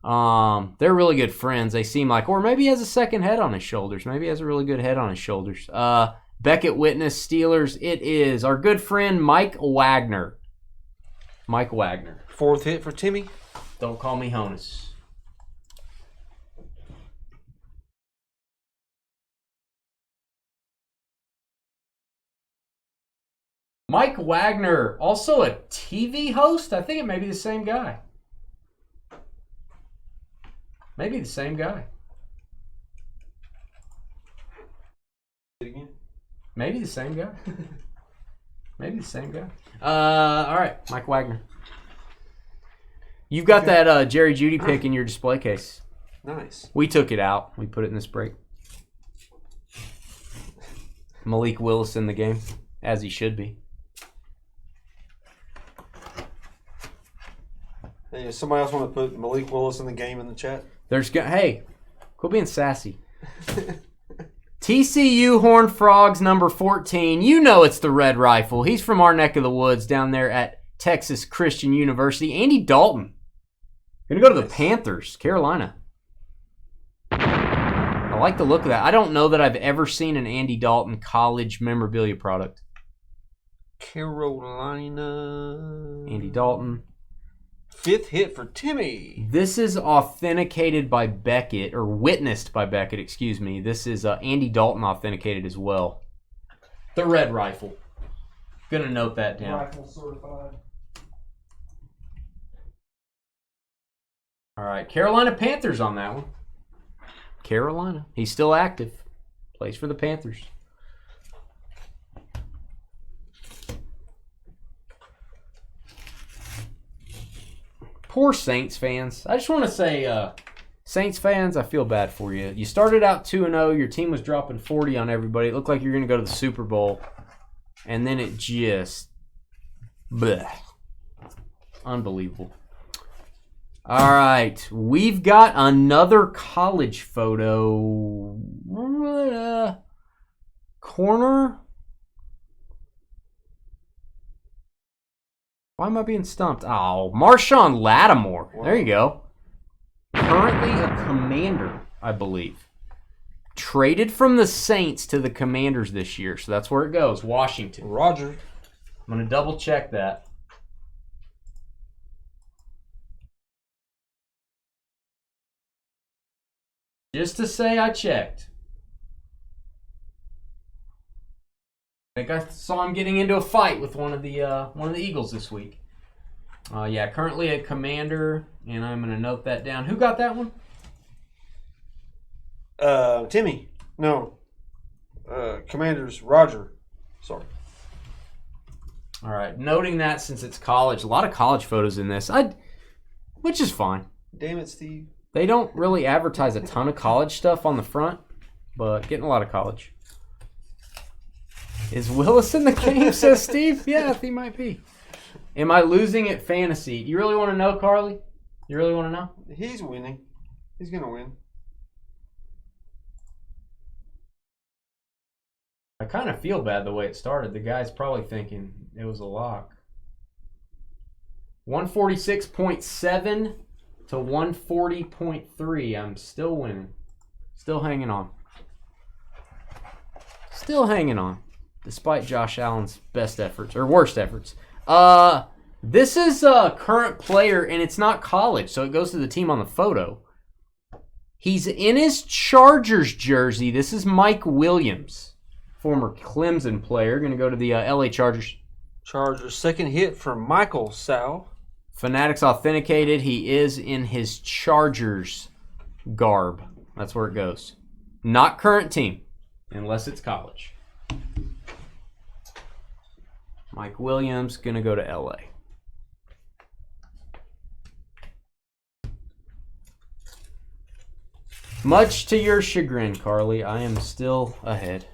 They're really good friends. They seem like, or maybe he has a second head on his shoulders. Maybe he has a really good head on his shoulders. Beckett Witness, Steelers. It is our good friend Mike Wagner. Mike Wagner. Fourth hit for Timmy. Don't call me Honus. Mike Wagner, also a TV host. I think it may be the same guy. Maybe the same guy. Maybe the same guy. Maybe the same guy. All right, Mike Wagner. You've got that Jerry Jeudy pick in your display case. Nice. We took it out. We put it in this break. Malik Willis in the game, as he should be. Hey, does somebody else want to put Malik Willis in the game in the chat? Hey, quit being sassy. TCU Horned Frogs number 14. You know it's the Red Rifle. He's from our neck of the woods down there at Texas Christian University. Andy Dalton. Gonna go to the Panthers, Carolina. I like the look of that. I don't know that I've ever seen an Andy Dalton college memorabilia product. Carolina. Andy Dalton. 5th hit for Timmy. This is authenticated by Beckett, or witnessed by Beckett, excuse me. This is Andy Dalton authenticated as well. The Red Rifle. Gonna note that down. Rifle certified. All right, Carolina Panthers on that one. Carolina. He's still active. Plays for the Panthers. Poor Saints fans. I just want to say, Saints fans, I feel bad for you. You started out 2-0. Your team was dropping 40 on everybody. It looked like you were going to go to the Super Bowl. And then it just... bleh. Unbelievable. All right. We've got another college photo. Corner... Why am I being stumped? Oh, Marshawn Lattimore. Wow. There you go. Currently a Commander, I believe. Traded from the Saints to the Commanders this year. So that's where it goes. Washington. Roger. I'm going to double check that. Just to say I checked. I think I saw him getting into a fight with one of the Eagles this week. Yeah, currently a Commander, and I'm going to note that down. Who got that one? Timmy. No. Commanders. Roger. Sorry. All right, noting that since it's college, a lot of college photos in this, which is fine. Damn it, Steve. They don't really advertise a ton of college stuff on the front, but getting a lot of college. Is Willis in the game, says Steve? Yeah, he might be. Am I losing at fantasy? You really want to know, Carly? You really want to know? He's winning. He's going to win. I kind of feel bad the way it started. The guy's probably thinking it was a lock. 146.7 to 140.3. I'm still winning. Still hanging on. Still hanging on. Despite Josh Allen's best efforts, or worst efforts. This is a current player, and it's not college, so it goes to the team on the photo. He's in his Chargers jersey. This is Mike Williams, former Clemson player. Going to go to the LA Chargers. Chargers, 2nd hit for Michael Sal. Fanatics authenticated. He is in his Chargers garb. That's where it goes. Not current team, unless it's college. Mike Williams, going to go to LA. Much to your chagrin, Carly, I am still ahead.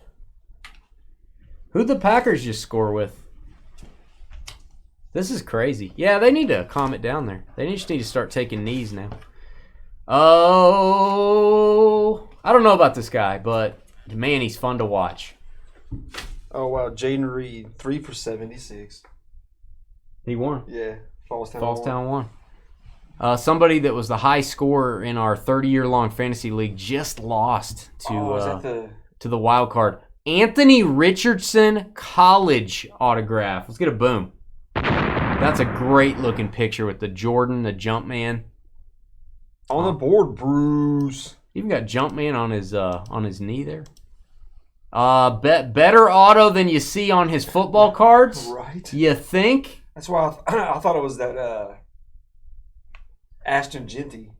Who'd the Packers just score with? This is crazy. Yeah, they need to calm it down there. They just need to start taking knees now. Oh, I don't know about this guy, but man, he's fun to watch. Oh, wow. Jaden Reed, 3 for 76. He won. Yeah. Fallstown won. Somebody that was the high scorer in our 30-year-long fantasy league just lost to the wild card. Anthony Richardson college autograph. Let's get a boom. That's a great-looking picture with the Jordan, the Jumpman. On the board, Bruce. Even got Jumpman on his knee there. Better auto than you see on his football cards. Right. You think? That's why I thought it was that Ashton Genty.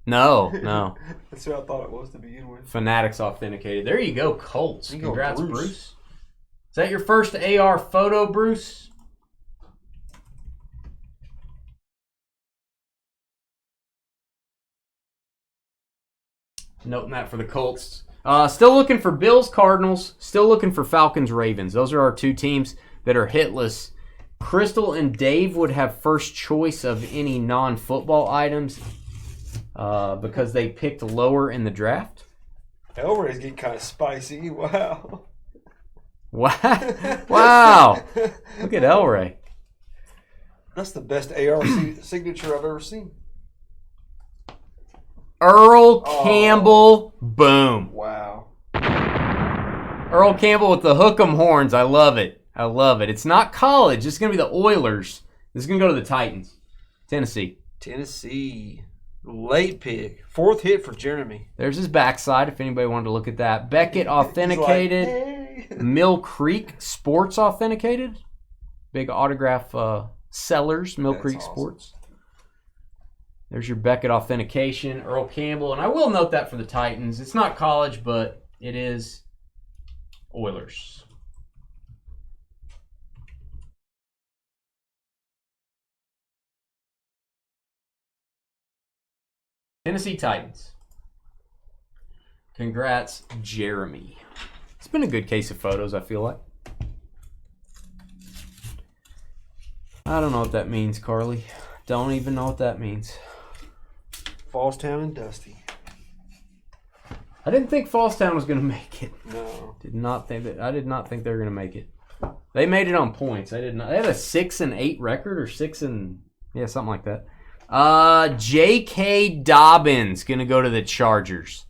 No, no. That's what I thought it was to begin with. Fanatics authenticated. There you go, Colts. There you go, Congrats, Bruce. Bruce. Is that your first AR photo, Bruce? Noting that for the Colts. Still looking for Bills, Cardinals. Still looking for Falcons, Ravens. Those are our two teams that are hitless. Crystal and Dave would have first choice of any non-football items because they picked lower in the draft. Elray's getting kind of spicy. Wow. Wow. Look at Elray. That's the best AR signature I've ever seen. Earl Campbell. Boom. Wow. Earl Campbell with the hook'em horns. I love it. I love it. It's not college. It's going to be the Oilers. This is going to go to the Titans. Tennessee. Late pick. 4th hit for Jeremy. There's his backside if anybody wanted to look at that. Beckett authenticated. He's like, hey. Mill Creek Sports authenticated. Big autograph sellers, Mill That's Creek awesome. Sports. There's your Beckett authentication, Earl Campbell. And I will note that for the Titans. It's not college, but it is Oilers. Tennessee Titans. Congrats, Jeremy. It's been a good case of photos, I feel like. I don't know what that means, Carly. Don't even know what that means. Fallstown and Dusty. I didn't think Fallstown was going to make it. No. I did not think they were going to make it. They made it on points. They had a 6-8 record or something like that. J.K. Dobbins going to go to the Chargers.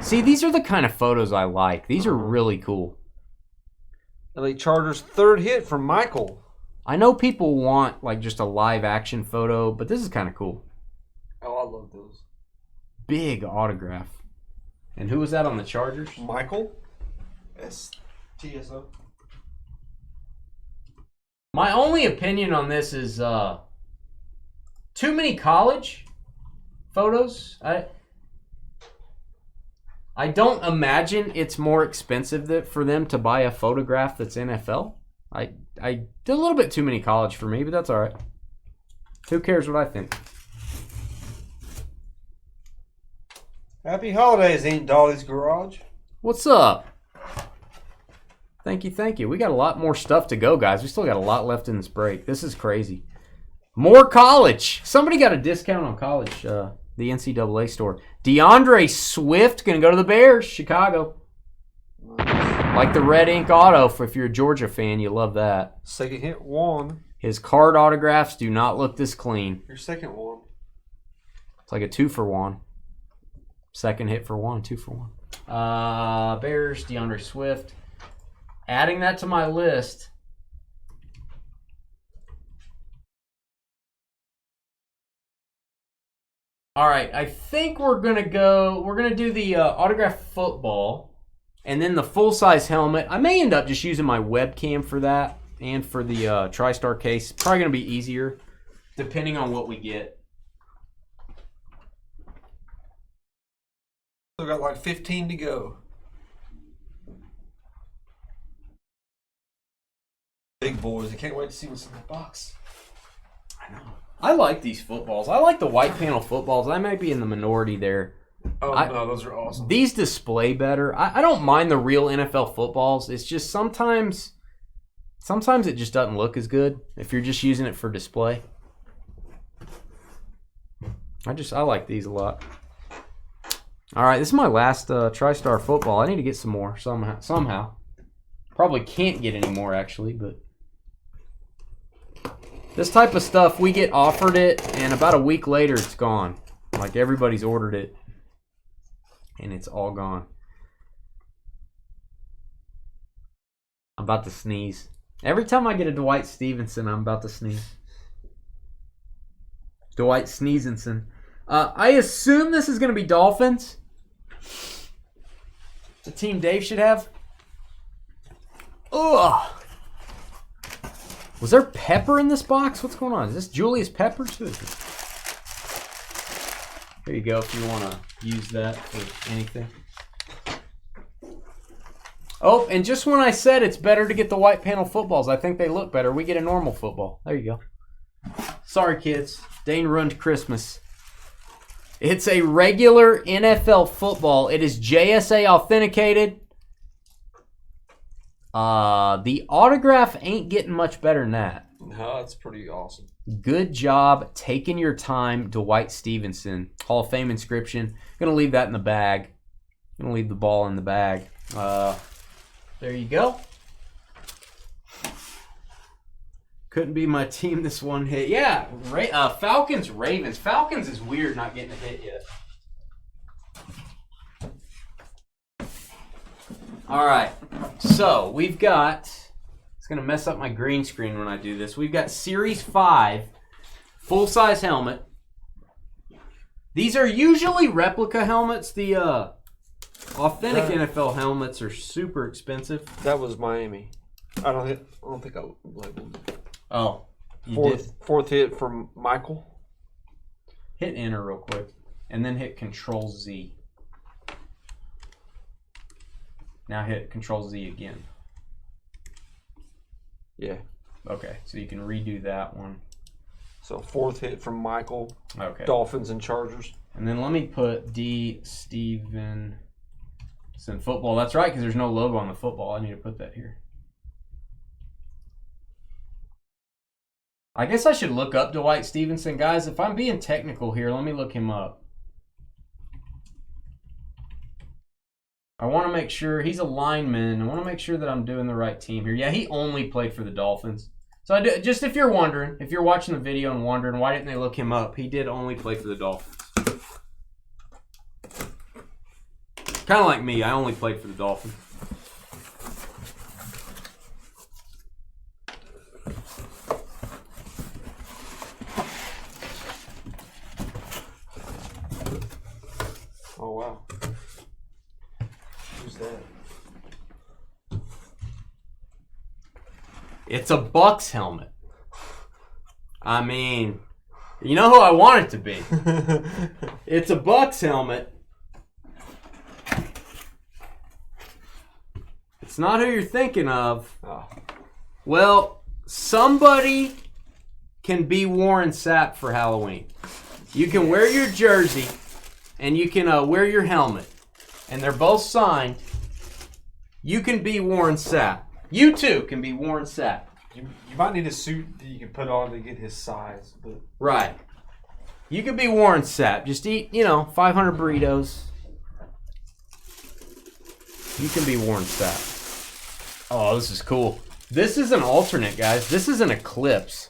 See, these are the kind of photos I like. These are really cool. LA Chargers 3rd hit from Michael. I know people want like just a live action photo, but this is kind of cool. Oh, I love those. Big autograph. And who was that on the Chargers? Michael? STSO. My only opinion on this is too many college photos. I don't imagine it's more expensive for them to buy a photograph that's NFL. I did a little bit too many college for me, but that's all right. Who cares what I think? Happy holidays, Aunt Dolly's Garage. What's up? Thank you. We got a lot more stuff to go, guys. We still got a lot left in this break. This is crazy. More college. Somebody got a discount on college. The NCAA store. DeAndre Swift going to go to the Bears, Chicago. Like the red ink auto. If you're a Georgia fan, you love that. 2nd hit, Juan. His card autographs do not look this clean. Your 2nd one. It's like a 2-for-1. 2nd hit for 1, 2-for-1. Bears, DeAndre Swift. Adding that to my list. All right, I think we're going to do the autograph football and then the full-size helmet. I may end up just using my webcam for that and for the TriStar case. Probably going to be easier depending on what we get. Still got like 15 to go. Big boys. I can't wait to see what's in the box. I know. I like these footballs. I like the white panel footballs. I might be in the minority there. Oh, no, those are awesome. These display better. I don't mind the real NFL footballs. It's just sometimes it just doesn't look as good if you're just using it for display. I like these a lot. All right, this is my last TriStar football. I need to get some more somehow. Probably can't get any more actually, but this type of stuff, we get offered it, and about a week later, it's gone. Like, everybody's ordered it, and it's all gone. I'm about to sneeze. Every time I get a Dwight Stevenson, I'm about to sneeze. Dwight Sneezenson. I assume this is going to be Dolphins. It's a team Dave should have. Ugh. Was there pepper in this box? What's going on? Is this Julius Peppers? Who is this? Here you go if you want to use that for anything. Oh, and just when I said it's better to get the white panel footballs, I think they look better. We get a normal football. There you go. Sorry, kids. Dane ruined Christmas. It's a regular NFL football. It is JSA authenticated. The autograph ain't getting much better than that. No, that's pretty awesome. Good job taking your time, Dwight Stevenson. Hall of Fame inscription. Gonna leave that in the bag. Gonna leave the ball in the bag. There you go. Couldn't be my team this one hit. Yeah, Falcons, Ravens. Falcons is weird not getting a hit yet. All right, so we've got, it's going to mess up my green screen when I do this. We've got Series 5, full-size helmet. These are usually replica helmets. The authentic NFL helmets are super expensive. That was Miami. I don't think I labeled it. Oh, you did. Fourth hit from Michael. Hit enter real quick, and then hit Control Z. Now hit Control Z again. Yeah. Okay, so you can redo that one. So fourth hit from Michael. Okay. Dolphins and Chargers. And then let me put D. Stevenson football. That's right, because there's no logo on the football. I need to put that here. I guess I should look up Dwight Stevenson. Guys, if I'm being technical here, let me look him up. I want to make sure he's a lineman. I want to make sure that I'm doing the right team here. Yeah, he only played for the Dolphins. So I do, just if you're wondering, if you're watching the video and wondering why didn't they look him up, he did only play for the Dolphins. Kind of like me, I only played for the Dolphins. Oh, wow. Who's that? It's a Bucks helmet. I mean, you know who I want it to be. It's a Bucks helmet. It's not who you're thinking of. Oh. Well, somebody can be Warren Sapp for Halloween. You can wear your jersey and you can wear your helmet. And they're both signed. You can be Warren Sapp. You too can be Warren Sapp. You might need a suit that you can put on to get his size. But Right. You could be Warren Sapp. Just eat, 500 burritos. You can be Warren Sapp. Oh, this is cool. This is an alternate, guys. This is an Eclipse.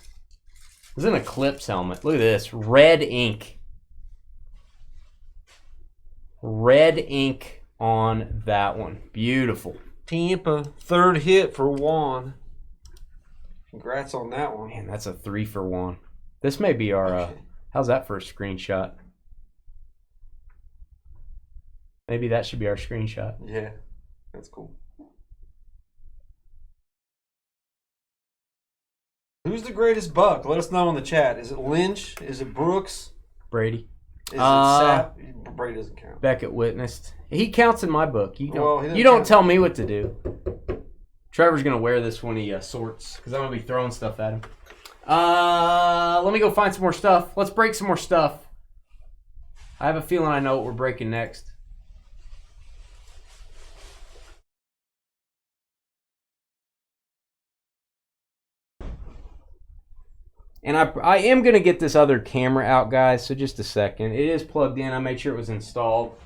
This is an Eclipse helmet. Look at this. Red ink. Red ink on that one. Beautiful. Tampa, third hit for Juan. Congrats on that one. Man, that's a 3-for-1. This may be our... how's that for a screenshot? Maybe that should be our screenshot. Yeah, that's cool. Who's the greatest Buck? Let us know in the chat. Is it Lynch? Is it Brooks? Brady. Is it Sapp? Brady doesn't count. Beckett witnessed. He counts in my book. You don't, Well, you don't tell me what to do. Trevor's going to wear this when he sorts because I'm going to be throwing stuff at him. Let me go find some more stuff. Let's break some more stuff. I have a feeling I know what we're breaking next. And I am going to get this other camera out, guys, so just a second. It is plugged in. I made sure it was installed.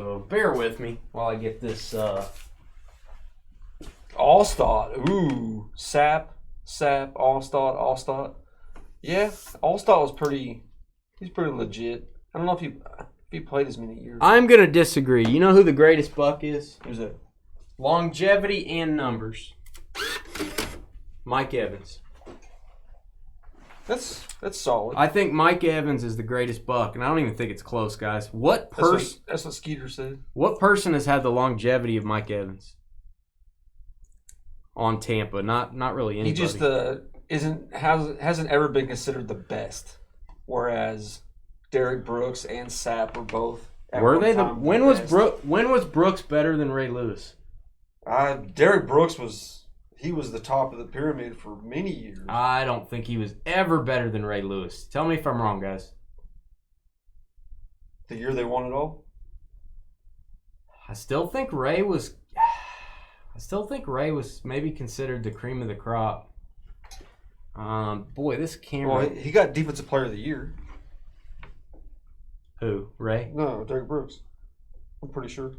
So bear with me while I get this. All-Star. Ooh. Sapp, All-Star. Yeah, All-Star was he's pretty legit. I don't know if he played as many years. I'm going to disagree. You know who the greatest Buck is? Who's that? Longevity and numbers. Mike Evans. That's solid. I think Mike Evans is the greatest Buck, and I don't even think it's close, guys. That's what Skeeter said. What person has had the longevity of Mike Evans on Tampa? Not really anybody. He just hasn't ever been considered the best, whereas Derek Brooks and Sapp were both. When was Brooks better than Ray Lewis? Derek Brooks was the top of the pyramid for many years. I don't think he was ever better than Ray Lewis. Tell me if I'm wrong, guys. The year they won it all? I still think Ray was maybe considered the cream of the crop. Boy, this camera. Well, he got Defensive Player of the Year. Who? Ray? No, Derek Brooks. I'm pretty sure.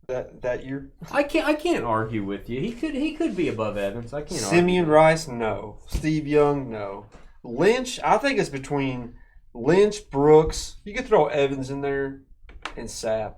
That year. I can't argue with you. He could be above Evans. I can't argue. Simeon Rice, no. Steve Young, no. Lynch, I think it's between Lynch, Brooks. You could throw Evans in there, and Sapp.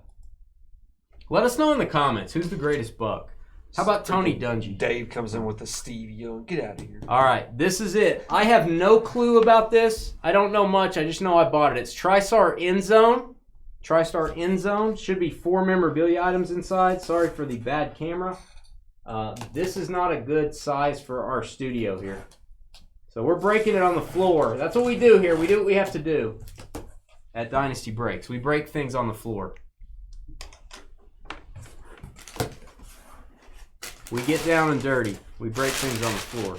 Let us know in the comments who's the greatest Buck. How about Tony Dungy? Dave comes in with the Steve Young. Get out of here. All right, this is it. I have no clue about this. I don't know much. I just know I bought it. It's TriStar Inzone. TriStar Inzone. Should be 4 memorabilia items inside. Sorry for the bad camera. This is not a good size for our studio here. So we're breaking it on the floor. That's what we do here. We do what we have to do at Dynasty Breaks. We break things on the floor. We get down and dirty. We break things on the floor.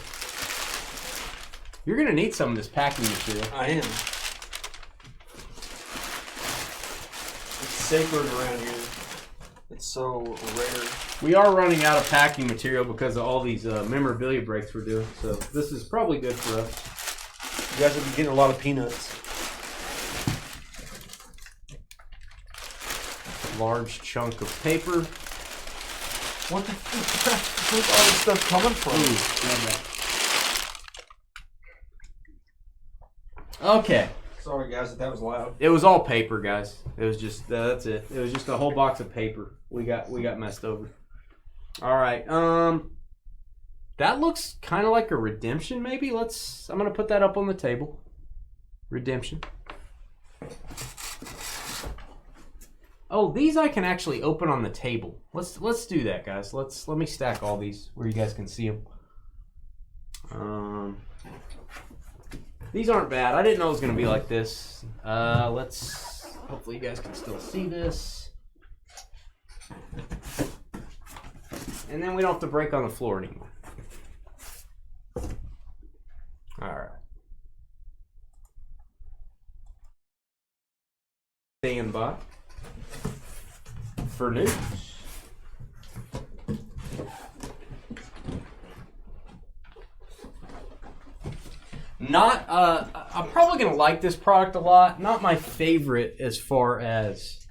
You're going to need some of this packing material. I am. It's sacred around here. It's so rare. We are running out of packing material because of all these memorabilia breaks we're doing. So this is probably good for us. You guys will be getting a lot of peanuts. A large chunk of paper. What the fuck? Where's all this stuff coming from? Okay. Sorry, guys, that was loud. It was all paper, guys. It was just that's it. It was just a whole box of paper. We got messed over. All right. That looks kind of like a redemption. Maybe I'm gonna put that up on the table. Redemption. Oh, these I can actually open on the table. Let's do that, guys. Let me stack all these where you guys can see them. These aren't bad. I didn't know it was gonna be like this. Hopefully you guys can still see this. And then we don't have to break on the floor anymore. All right. Stand by for news. I'm probably gonna like this product a lot. Not my favorite as far as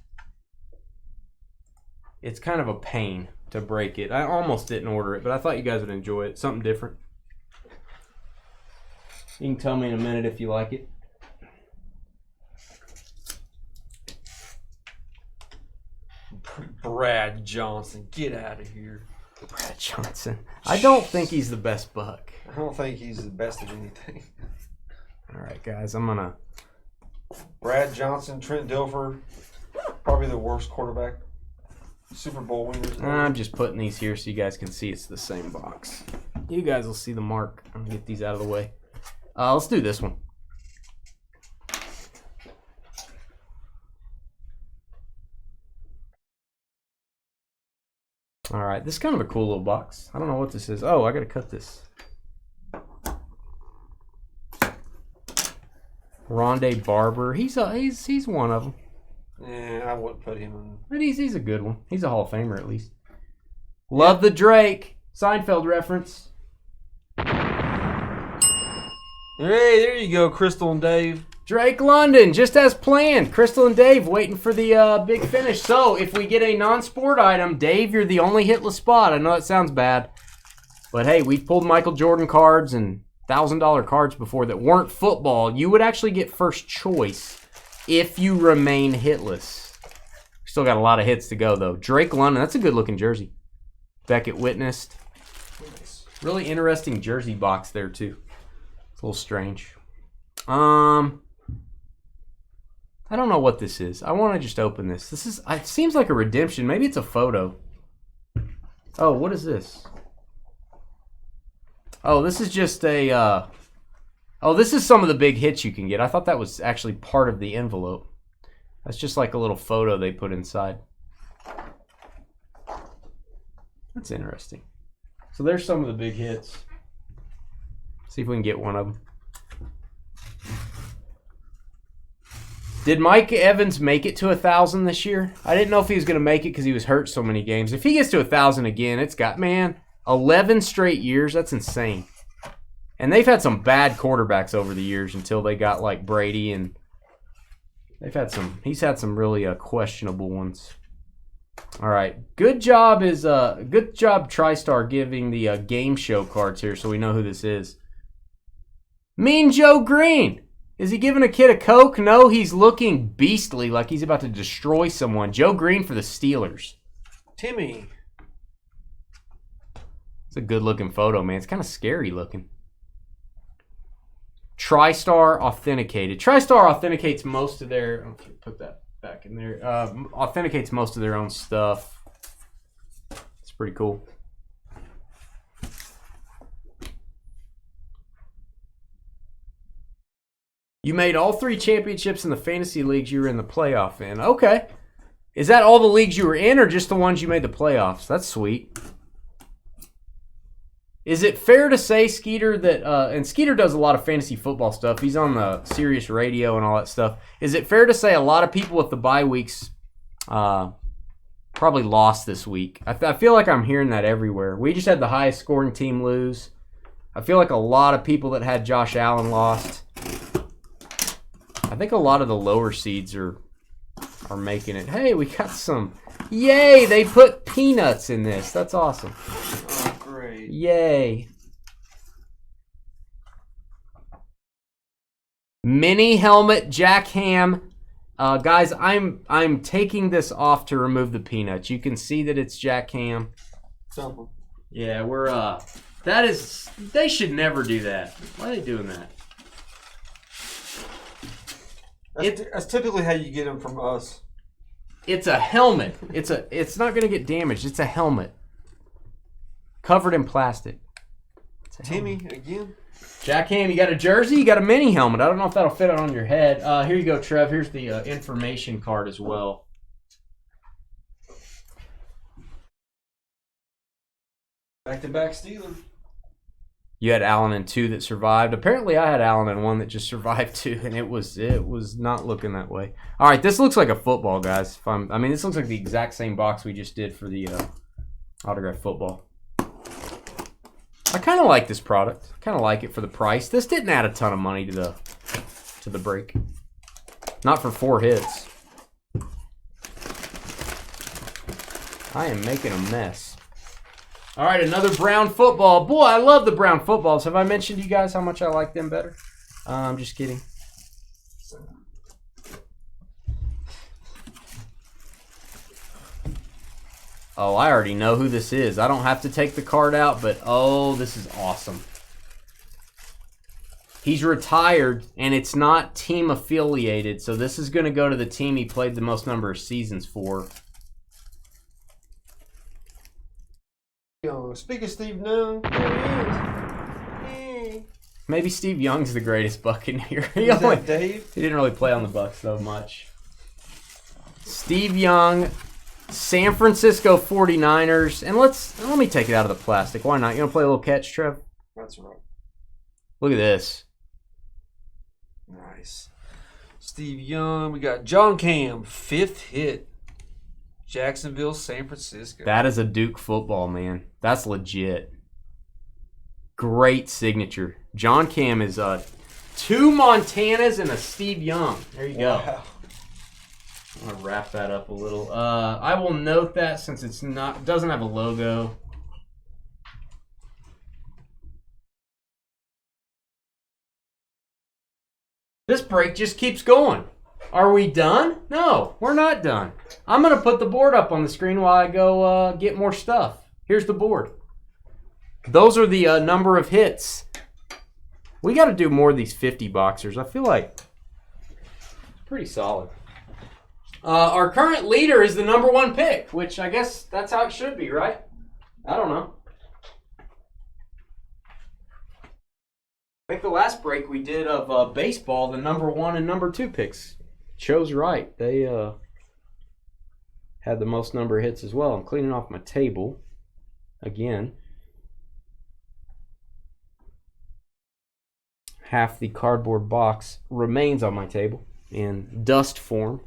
it's kind of a pain to break it. I almost didn't order it, but I thought you guys would enjoy it. Something different. You can tell me in a minute if you like it. Brad Johnson, get out of here. Brad Johnson. I don't think he's the best Buck. I don't think he's the best of anything. All right, guys, I'm gonna. Brad Johnson, Trent Dilfer, probably the worst quarterback. Super Bowl winners. I'm just putting these here so you guys can see it's the same box. You guys will see the mark. I'm gonna get these out of the way. Let's do this one. All right, this is kind of a cool little box. I don't know what this is. Oh, I gotta cut this. Rondé Barber. He's one of them. Yeah, I wouldn't put him in. But he's a good one. He's a Hall of Famer at least. Love the Drake. Seinfeld reference. Hey, there you go, Crystal and Dave. Drake London, just as planned. Crystal and Dave waiting for the big finish. So if we get a non-sport item, Dave, you're the only hitless spot. I know that sounds bad. But hey, we've pulled Michael Jordan cards and $1,000 cards before that weren't football. You would actually get first choice if you remain hitless. Still got a lot of hits to go, though. Drake London, that's a good-looking jersey. Beckett Witnessed. Really interesting jersey box there too. It's a little strange. I don't know what this is. I want to just open this. It seems like a redemption. Maybe it's a photo. Oh, what is this? Oh, this is just a oh, this is some of the big hits you can get. I thought that was actually part of the envelope. That's just like a little photo they put inside. That's interesting. So there's some of the big hits. See if we can get one of them. Did Mike Evans make it to 1,000 this year? I didn't know if he was going to make it because he was hurt so many games. If he gets to 1,000 again, it's got, man, 11 straight years. That's insane. And they've had some bad quarterbacks over the years until they got like Brady, and he's had some really questionable ones. All right, good job TriStar giving the game show cards here so we know who this is. Mean Joe Green. Is he giving a kid a Coke? No, he's looking beastly, like he's about to destroy someone. Joe Green for the Steelers. Timmy. It's a good-looking photo, man. It's kind of scary looking. TriStar authenticated. TriStar authenticates most of their... Okay, put that back in there. Authenticates most of their own stuff. It's pretty cool. You made all 3 championships in the fantasy leagues you were in the playoff in. Okay. Is that all the leagues you were in or just the ones you made the playoffs? That's sweet. Is it fair to say, Skeeter, that, and Skeeter does a lot of fantasy football stuff. He's on the Sirius radio and all that stuff. Is it fair to say a lot of people with the bye weeks probably lost this week? I feel like I'm hearing that everywhere. We just had the highest scoring team lose. I feel like a lot of people that had Josh Allen lost. I think a lot of the lower seeds are making it. Hey, we got some. Yay, they put peanuts in this. That's awesome. Oh, great. Yay. Mini helmet Jack Ham. Guys, I'm taking this off to remove the peanuts. You can see that it's Jack Ham. Simple. Yeah, they should never do that. Why are they doing that? That's typically how you get them from us. It's a helmet. It's not going to get damaged. It's a helmet. Covered in plastic. Timmy, again. Jack Ham, you got a jersey? You got a mini helmet. I don't know if that'll fit on your head. Here you go, Trev. Here's the information card as well. Back-to-back Steelers. You had Allen in 2 that survived. Apparently, I had Allen in 1 that just survived 2, and it was not looking that way. All right, this looks like a football, guys. This looks like the exact same box we just did for the autographed football. I kind of like this product. I kind of like it for the price. This didn't add a ton of money to the break. Not for 4 hits. I am making a mess. All right, another brown football. Boy, I love the brown footballs. Have I mentioned to you guys how much I like them better? I'm just kidding. Oh, I already know who this is. I don't have to take the card out, but oh, this is awesome. He's retired, and it's not team affiliated, so this is going to go to the team he played the most number of seasons for. Speaking of Steve Young, there he is. Maybe Steve Young's the greatest Buccaneer. He didn't really play on the Bucs so much. Steve Young, San Francisco 49ers. And let me take it out of the plastic. Why not? You want to play a little catch, Trev? That's right. Look at this. Nice. Steve Young. We got John Cam, 5th hit. Jacksonville, San Francisco. That is a Duke football, man. That's legit. Great signature. John Cam is 2 Montanas and a Steve Young. There you go. Wow. I'm going to wrap that up a little. I will note that since it doesn't have a logo. This break just keeps going. Are we done? No, we're not done. I'm going to put the board up on the screen while I go get more stuff. Here's the board. those are the number of hits. We got to do more of these 50 boxers. I feel like it's pretty solid. Our current leader is the number 1 pick, which I guess that's how it should be, right? I don't know. I think the last break we did of baseball, the number 1 and number 2 picks chose right. They had the most number of hits as well. I'm cleaning off my table again. Half the cardboard box remains on my table in dust form.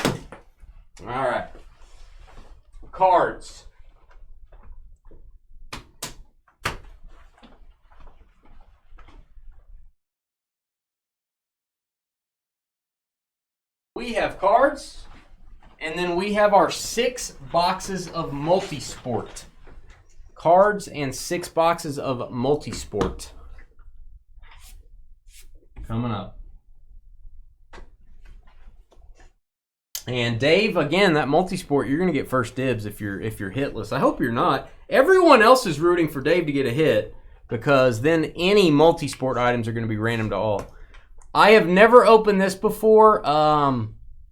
All right. Cards. We have cards, and then we have our 6 boxes of Multisport. Cards and 6 boxes of Multisport. Coming up. And Dave, again, that Multisport, you're going to get first dibs if you're hitless. I hope you're not. Everyone else is rooting for Dave to get a hit because then any Multisport items are going to be random to all. I have never opened this before.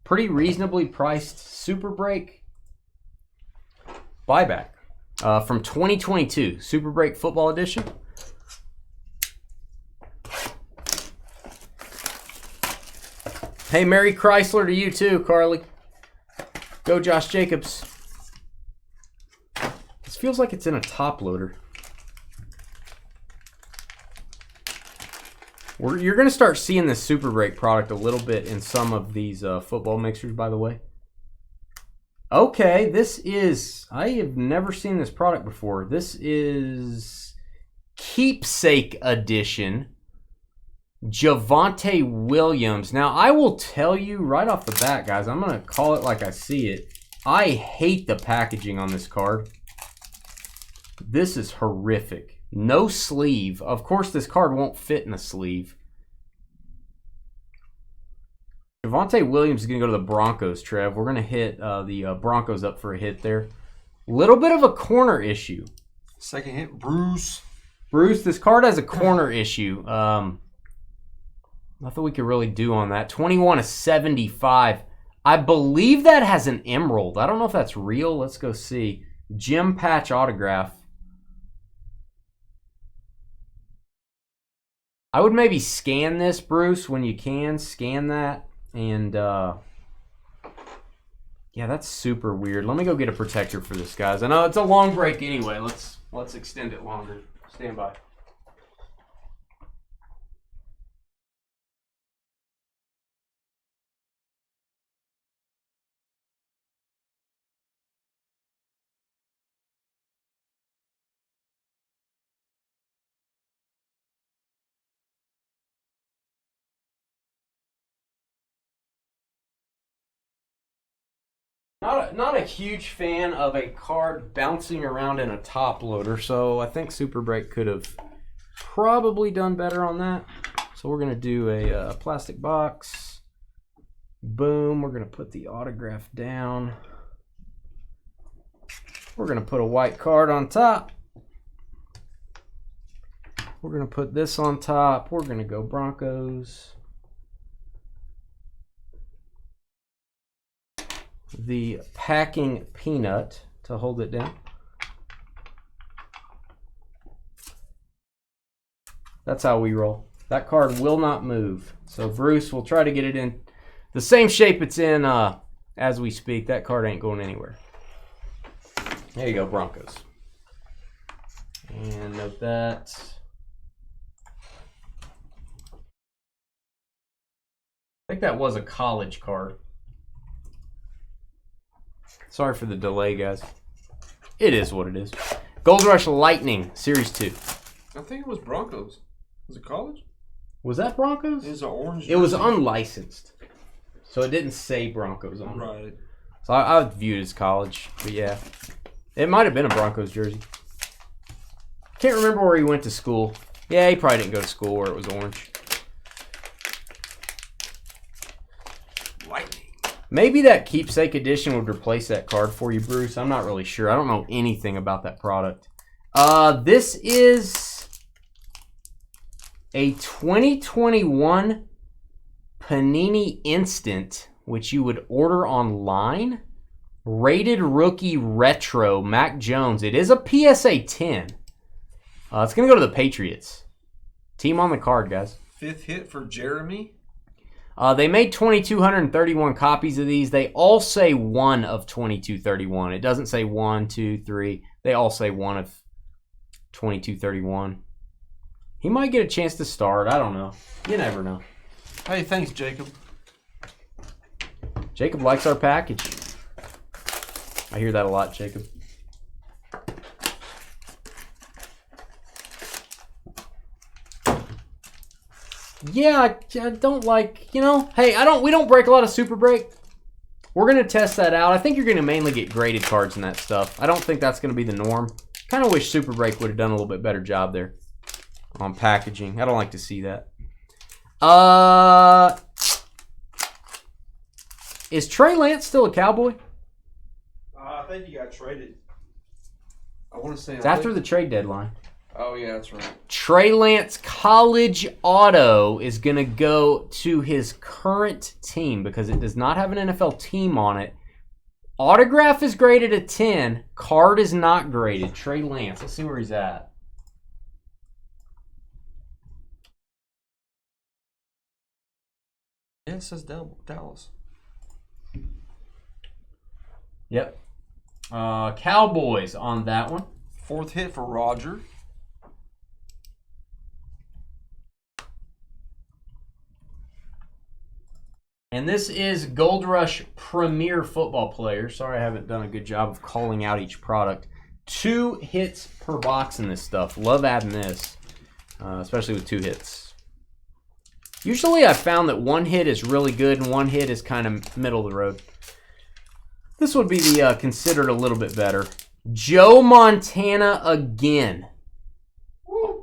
Pretty reasonably priced Super Break buyback from 2022 Super Break Football Edition. Hey, Merry Chrysler to you too, Carly. Go Josh Jacobs. This feels like it's in a top loader. You're going to start seeing this Super Break product a little bit in some of these football mixers, by the way. Okay, this is... I have never seen this product before. This is Keepsake Edition. Javonte Williams. Now, I will tell you right off the bat, guys, I'm going to call it like I see it. I hate the packaging on this card. This is horrific. No sleeve. Of course, this card won't fit in a sleeve. Javonte Williams is going to go to the Broncos, Trev. We're going to hit the Broncos up for a hit there. Little bit of a corner issue. Second hit, Bruce. Bruce, this card has a corner issue. Nothing we could really do on that. 21/75. I believe that has an emerald. I don't know if that's real. Let's go see. Jim Patch autograph. I would maybe scan this, Bruce, when you can. Scan that. And, yeah, that's super weird. Let me go get a protector for this, guys. I know it's a long break anyway. Let's extend it longer. Stand by. Not a huge fan of a card bouncing around in a top loader, so I think Super Break could have probably done better on that. So we're going to do a plastic box. Boom. We're going to put the autograph down. We're going to put a white card on top. We're going to put this on top. We're going to go Broncos. The packing peanut to hold it down. That's how we roll. That card will not move. So Bruce will try to get it in the same shape it's in as we speak. That card ain't going anywhere. There you go, Broncos. And note that. I think that was a college card. Sorry for the delay, guys. It is what it is. Gold Rush Lightning, Series 2. I think it was Broncos. Was it college? Was that Broncos? It was an orange. It was unlicensed. So it didn't say Broncos on it. Right. So I viewed it as college. But yeah. It might have been a Broncos jersey. Can't remember where he went to school. Yeah, he probably didn't go to school where it was orange. Lightning. Maybe that Keepsake Edition would replace that card for you, Bruce. I'm not really sure. I don't know anything about that product. This is a 2021 Panini Instant, which you would order online. Rated Rookie Retro, Mac Jones. It is a PSA 10. It's going to go to the Patriots. Team on the card, guys. 5th hit for Jeremy. They made 2,231 copies of these. They all say 1 of 2,231. It doesn't say 1, 2, 3. They all say 1 of 2,231. He might get a chance to start. I don't know. You never know. Hey, thanks, Jacob. Jacob likes our package. I hear that a lot, Jacob. Yeah, I don't like, hey, we don't break a lot of Super Break. We're going to test that out. I think you're going to mainly get graded cards and that stuff. I don't think that's going to be the norm. Kind of wish Super Break would have done a little bit better job there on packaging. I don't like to see that. Is Trey Lance still a Cowboy? I think he got traded. I want to say It's after the trade deadline. Oh, yeah, that's right. Trey Lance college auto is going to go to his current team because it does not have an NFL team on it. Autograph is graded a 10. Card is not graded. Trey Lance. Let's see where he's at. Yeah, it says Dallas. Yep. Cowboys on that one. 4th hit for Roger. And this is Gold Rush Premier Football Player. Sorry I haven't done a good job of calling out each product. 2 hits per box in this stuff. Love adding this, especially with 2 hits. Usually I've found that 1 hit is really good and 1 hit is kind of middle of the road. This would be the considered a little bit better. Joe Montana again.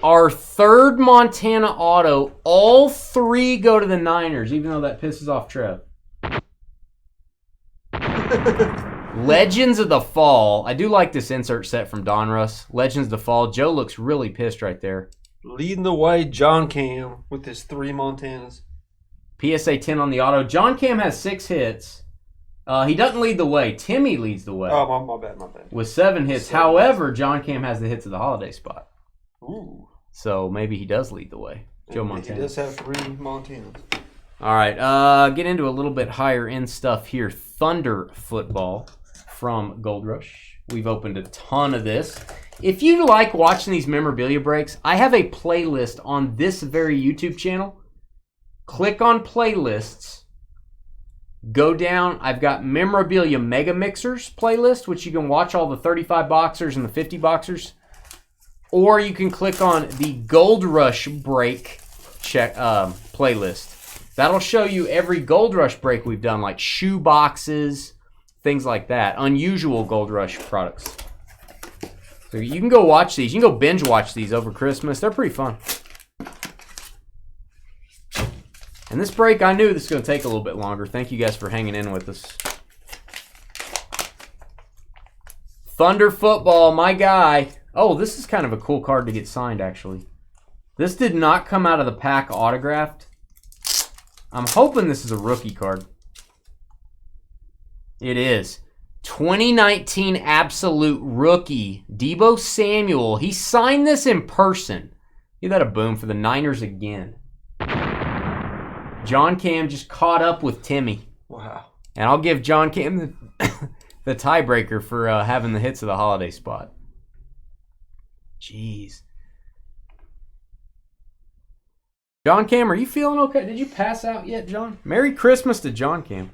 Our 3rd Montana auto. All 3 go to the Niners, even though that pisses off Trev. Legends of the Fall. I do like this insert set from Donruss. Legends of the Fall. Joe looks really pissed right there. Leading the way, John Cam with his 3 Montanas. PSA 10 on the auto. John Cam has 6 hits. He doesn't lead the way. Timmy leads the way. Oh, my bad. With 7 hits. However, John Cam has the hits of the holiday spot. Ooh. So maybe he does lead the way. Joe Montana. He does have 3 Montanas. All right. Get into a little bit higher end stuff here. Thunder Football from Gold Rush. We've opened a ton of this. If you like watching these memorabilia breaks, I have a playlist on this very YouTube channel. Click on playlists. Go down. I've got Memorabilia Mega Mixers playlist, which you can watch all the 35 boxers and the 50 boxers. Or you can click on the Gold Rush break playlist. That'll show you every Gold Rush break we've done, like shoe boxes, things like that. Unusual Gold Rush products. So you can go watch these. You can go binge watch these over Christmas. They're pretty fun. And this break, I knew this was going to take a little bit longer. Thank you guys for hanging in with us. Thunder Football, my guy. Oh, this is kind of a cool card to get signed, actually. This did not come out of the pack autographed. I'm hoping this is a rookie card. It is. 2019 Absolute Rookie, Deebo Samuel. He signed this in person. Give that a boom for the Niners again. John Cam just caught up with Timmy. Wow. And I'll give John Cam the tiebreaker for having the hits of the holiday spot. Jeez. John Cam, are you feeling okay? Did you pass out yet, John? Merry Christmas to John Cam.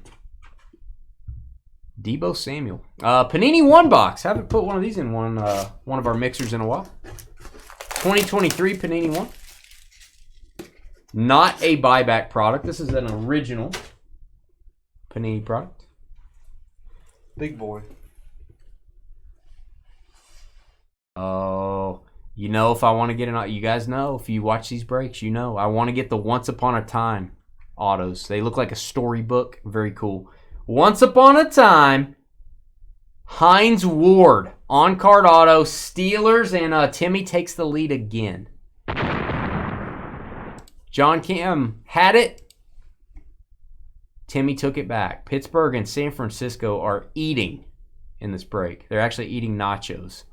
Deebo Samuel. Panini 1 box. Haven't put one of these in one of our mixers in a while. 2023 Panini 1. Not a buyback product. This is an original Panini product. Big boy. Oh, you know, if I want to get an, you guys know, if you watch these breaks, you know, I want to get the Once Upon a Time autos. They look like a storybook. Very cool. Once Upon a Time, Hines Ward. On-card auto, Steelers, and Timmy takes the lead again. John Cam had it. Timmy took it back. Pittsburgh and San Francisco are eating in this break. They're actually eating nachos.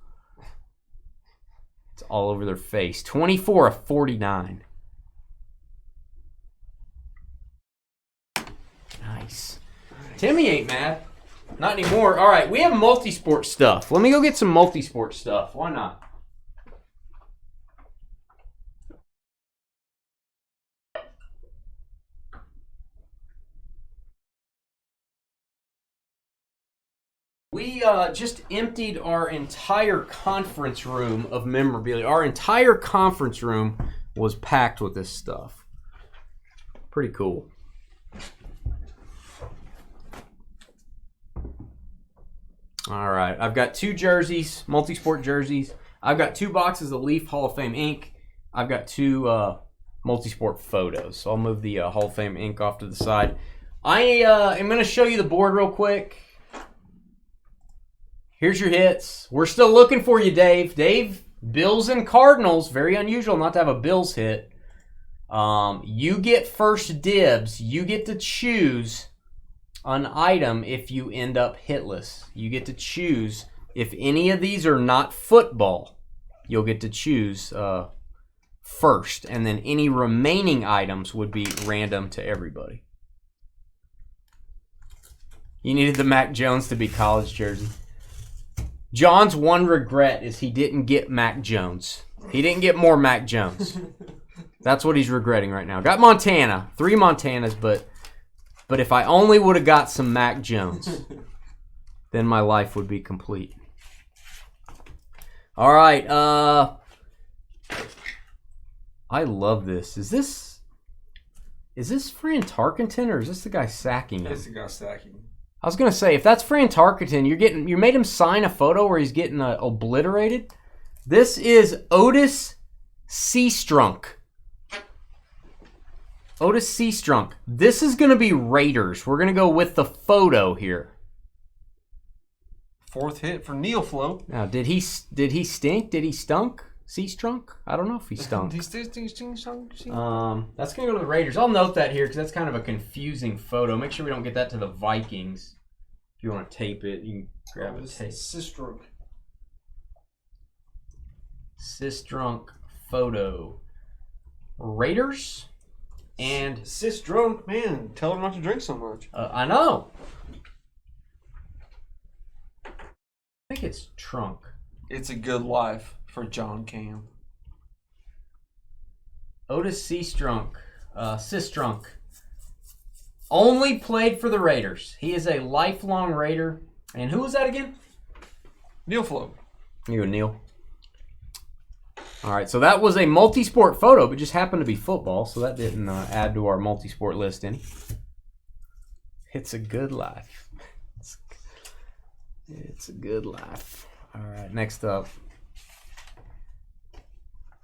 It's all over their face. 24 of 49. Nice. Timmy ain't mad. Not anymore. All right, we have multisport stuff. Let me go get some multisport stuff. Why not? We just emptied our entire conference room of memorabilia. Our entire conference room was packed with this stuff. Pretty cool. All right, I've got 2 jerseys, multisport jerseys. I've got 2 boxes of Leaf Hall of Fame ink. I've got 2 multisport photos. So I'll move the Hall of Fame ink off to the side. I am going to show you the board real quick. Here's your hits. We're still looking for you, Dave. Dave, Bills and Cardinals. Very unusual not to have a Bills hit. You get first dibs. You get to choose an item if you end up hitless. You get to choose. If any of these are not football, you'll get to choose first. And then any remaining items would be random to everybody. You needed the Mac Jones to be college jersey. John's one regret is he didn't get Mac Jones. He didn't get more Mac Jones. That's what he's regretting right now. Got Montana. 3 Montanas, but if I only would have got some Mac Jones, then my life would be complete. All right. I love this. Is this Fran Tarkenton or is this the guy sacking him? It's the guy stacking. I was gonna say, if that's Fran Tarkenton, you made him sign a photo where he's getting obliterated. This is Otis Seastrunk. Otis Seastrunk. This is gonna be Raiders. We're gonna go with the photo here. 4th hit for Neil Flo. Now, did he stink? Did he stunk? Seastrunk? I don't know if he stunk. That's gonna go to the Raiders. I'll note that here because that's kind of a confusing photo. Make sure we don't get that to the Vikings. If you want to tape it, you can grab a tape. Sistrunk photo. Raiders and Drunk, man. Tell her not to drink so much. I know. I think it's Trunk. It's a good life for John Cam. Otis Seastrunk. Sistrunk. Only played for the Raiders. He is a lifelong Raider. And who was that again? Neil Flo. You go, Neil. All right, so that was a multi-sport photo, but just happened to be football, so that didn't add to our multi-sport list any. It's a good life. It's a good life. All right, next up.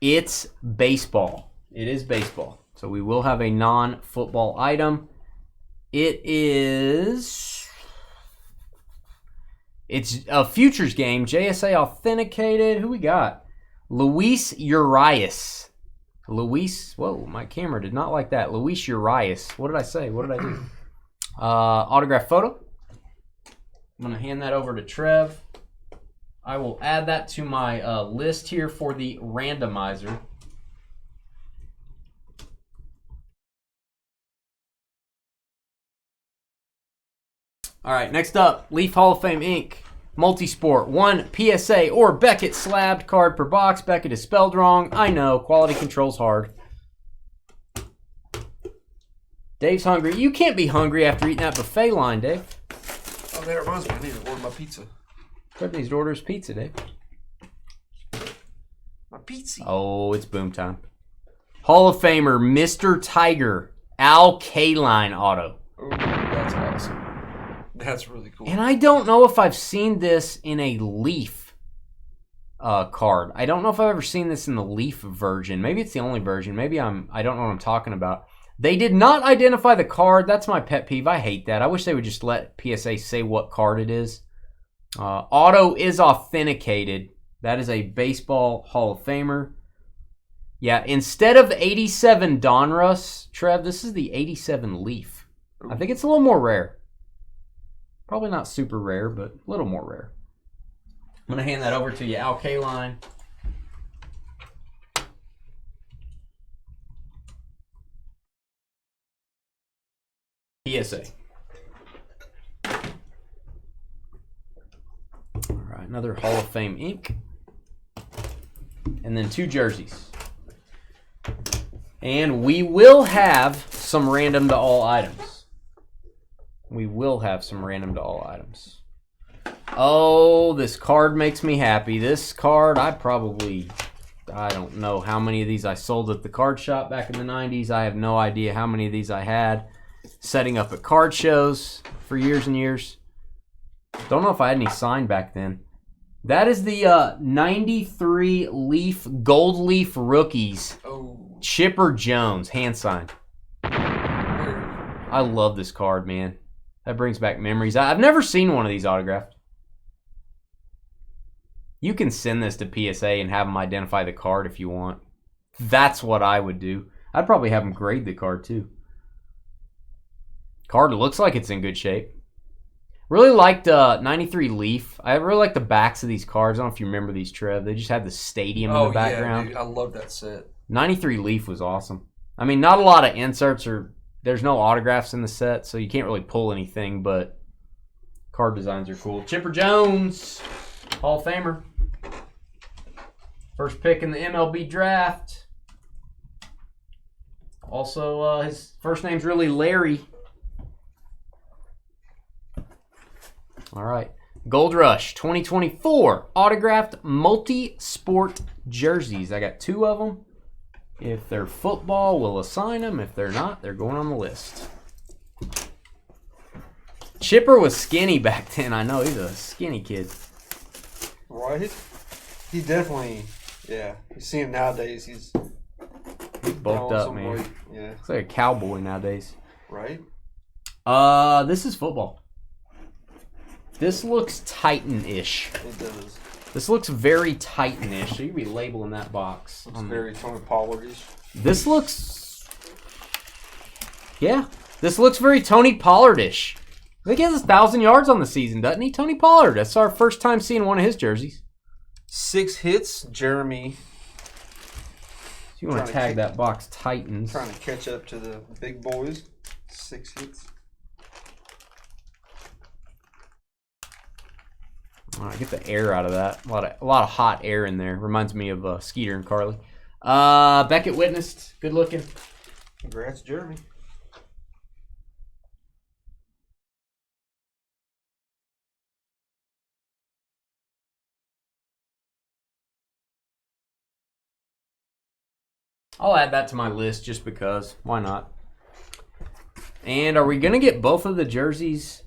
It's baseball. It is baseball. So we will have a non-football item. It's a futures game. JSA authenticated. Who we got? Luis Urias. Whoa, my camera did not like that. Luis Urias. What did I say? What did I do? Autograph photo. I'm going to hand that over to Trev. I will add that to my list here for the randomizer. All right, next up, Leaf Hall of Fame Inc. Multisport. 1 PSA or Beckett slabbed card per box. Beckett is spelled wrong. I know, quality control's hard. Dave's hungry. You can't be hungry after eating that buffet line, Dave. Oh, that reminds me. I need to order my pizza. Trev needs to order his pizza, Dave. My pizza. Oh, it's boom time. Hall of Famer, Mr. Tiger, Al Kaline auto. Oh, that's awesome. That's really cool. And I don't know if I've seen this in a Leaf card. I don't know if I've ever seen this in the Leaf version. Maybe it's the only version. Maybe I don't know what I'm talking about. They did not identify the card. That's my pet peeve. I hate that. I wish they would just let PSA say what card it is. Auto is authenticated. That is a baseball Hall of Famer. Yeah, instead of 87 Donruss, Trev, this is the 87 Leaf. I think it's a little more rare. Probably not super rare, but a little more rare. I'm going to hand that over to you, Al Kaline. PSA. All right, another Hall of Fame ink. And then 2 jerseys. And we will have some random to all items. We will have some random to all items. Oh, this card makes me happy. This card, I don't know how many of these I sold at the card shop back in the 90s. I have no idea how many of these I had setting up at card shows for years and years. Don't know if I had any signed back then. That is the 93 Leaf, Gold Leaf Rookies. Oh. Chipper Jones, hand signed. I love this card, man. That brings back memories. I've never seen one of these autographed. You can send this to PSA and have them identify the card if you want. That's what I would do. I'd probably have them grade the card too. Card looks like it's in good shape. Really liked 93 Leaf. I really like the backs of these cards. I don't know if you remember these, Trev. They just had the stadium in the background. Yeah, dude. I love that set. 93 Leaf was awesome. I mean, not a lot of inserts or there's no autographs in the set, so you can't really pull anything, but card designs are cool. Chipper Jones, Hall of Famer. First pick in the MLB draft. Also, his first name's really Larry. All right. Gold Rush 2024 autographed Multisport jerseys. I got 2 of them. If they're football, we'll assign them. If they're not, they're going on the list. Chipper was skinny back then. I know, he's a skinny kid. Right? He definitely, yeah. You see him nowadays, he's Bulked up, man. Weight. Yeah. Looks like a cowboy nowadays. Right? This is football. This looks Titan-ish. It does. This looks very Titan-ish. So you could be labeling that box. It's very Tony Pollard-ish. This looks... Yeah. This looks very Tony Pollard-ish. I think he has 1,000 yards on the season, doesn't he? Tony Pollard. That's our first time seeing one of his jerseys. 6 hits, Jeremy. So you want to tag that box Titans. Trying to catch up to the big boys. 6 hits. All right, get the air out of that. A lot of hot air in there. Reminds me of Skeeter and Carly. Beckett witnessed. Good looking. Congrats, Jeremy. I'll add that to my list just because. Why not? And are we going to get both of the jerseys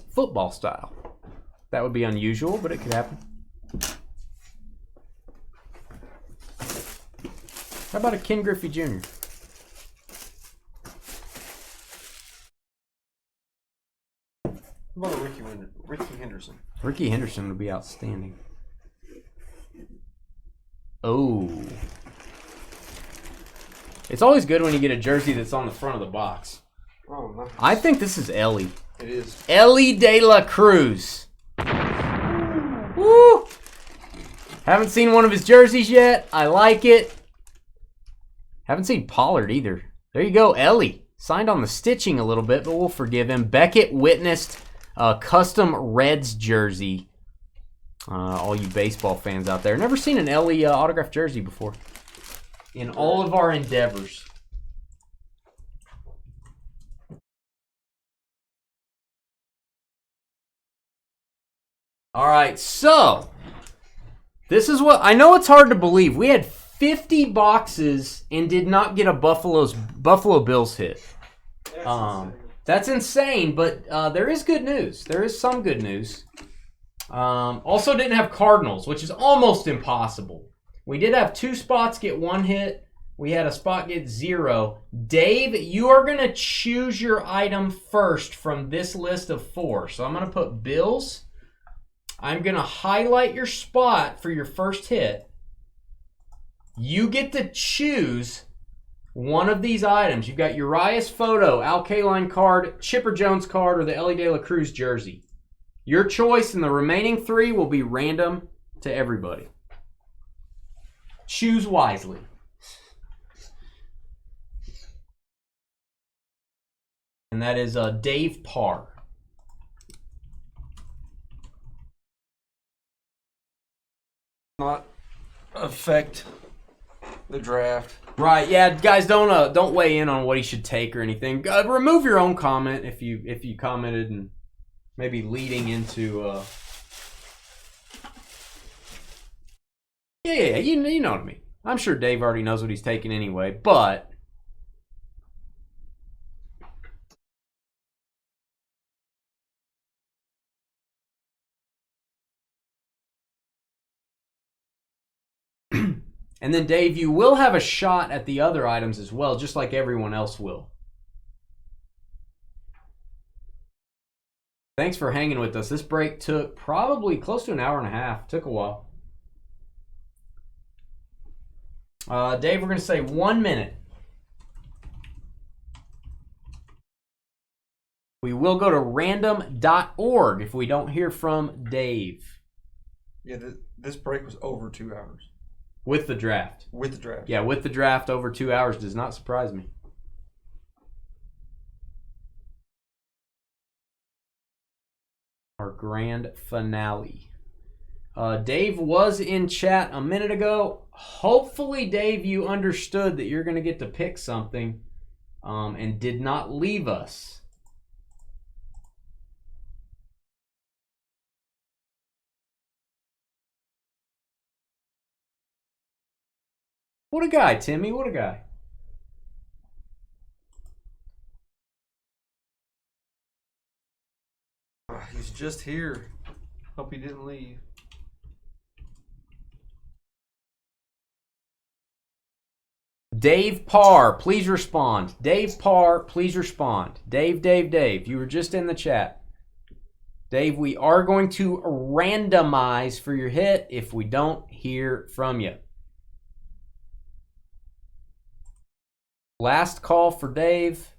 football style? That would be unusual, but it could happen. How about a Ken Griffey Jr.? How about a Ricky Henderson? Ricky Henderson would be outstanding. Oh. It's always good when you get a jersey that's on the front of the box. Oh, nice. I think this is Ellie. It is. Ellie De La Cruz. Woo! Haven't seen one of his jerseys yet. I like it. Haven't seen Pollard either. There you go, Ellie. Signed on the stitching a little bit, but we'll forgive him. Beckett witnessed a custom Reds jersey. All you baseball fans out there. Never seen an Ellie autographed jersey before. In all of our endeavors. All right, so this is what I know. It's hard to believe. We had 50 boxes and did not get a Buffalo Bills hit. That's insane, but there is good news. There is some good news. Also didn't have Cardinals, which is almost impossible. We did have 2 spots get 1 hit. We had a spot get 0. Dave, you are going to choose your item first from this list of 4. So I'm going to put Bills, I'm going to highlight your spot for your first hit. You get to choose one of these items. You've got Urias photo, Al Kaline card, Chipper Jones card, or the Ellie De La Cruz jersey. Your choice, and the remaining 3 will be random to everybody. Choose wisely. And that is Dave Parr. Not affect the draft. Right, yeah, guys, don't weigh in on what he should take or anything. Remove your own comment if you commented and maybe leading into yeah, you know what I mean. I'm sure Dave already knows what he's taking anyway, but and then, Dave, you will have a shot at the other items as well, just like everyone else will. Thanks for hanging with us. This break took probably close to an hour and a half. Took a while. Dave, we're going to say 1 minute. We will go to random.org if we don't hear from Dave. Yeah, this break was over 2 hours. With the draft. With the draft. Yeah, with the draft, over 2 hours does not surprise me. Our grand finale. Dave was in chat a minute ago. Hopefully, Dave, you understood that you're going to get to pick something and did not leave us. What a guy, Timmy. What a guy. He's just here. Hope he didn't leave. Dave Parr, please respond. Dave Parr, please respond. Dave, you were just in the chat. Dave, we are going to randomize for your hit if we don't hear from you. Last call for Dave.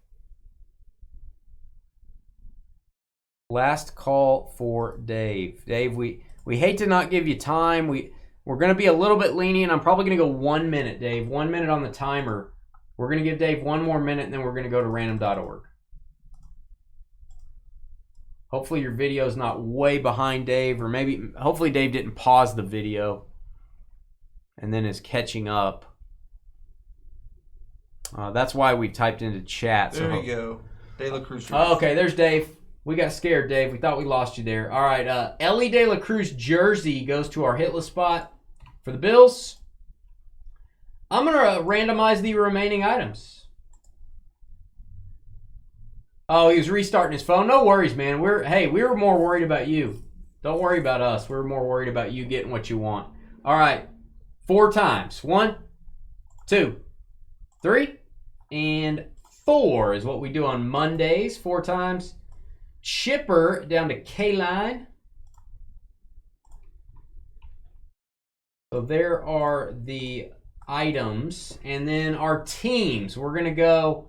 Last call for Dave. Dave, we hate to not give you time. We're going to be a little bit lenient. I'm probably going to go 1 minute, Dave. 1 minute on the timer. We're going to give Dave 1 more minute, and then we're going to go to random.org. Hopefully your video is not way behind Dave, or hopefully Dave didn't pause the video and then is catching up. That's why we typed into chat. There you go. De La Cruz. Oh, okay, there's Dave. We got scared, Dave. We thought we lost you there. All right, Ellie De La Cruz jersey goes to our hitless spot for the Bills. I'm going to randomize the remaining items. Oh, he was restarting his phone. No worries, man. We were more worried about you. Don't worry about us. We were more worried about you getting what you want. All right, 4 times. 1, 2, 3, and 4 is what we do on Mondays. 4 times. Chipper down to K-Line. So there are the items. And then our teams. We're going to go.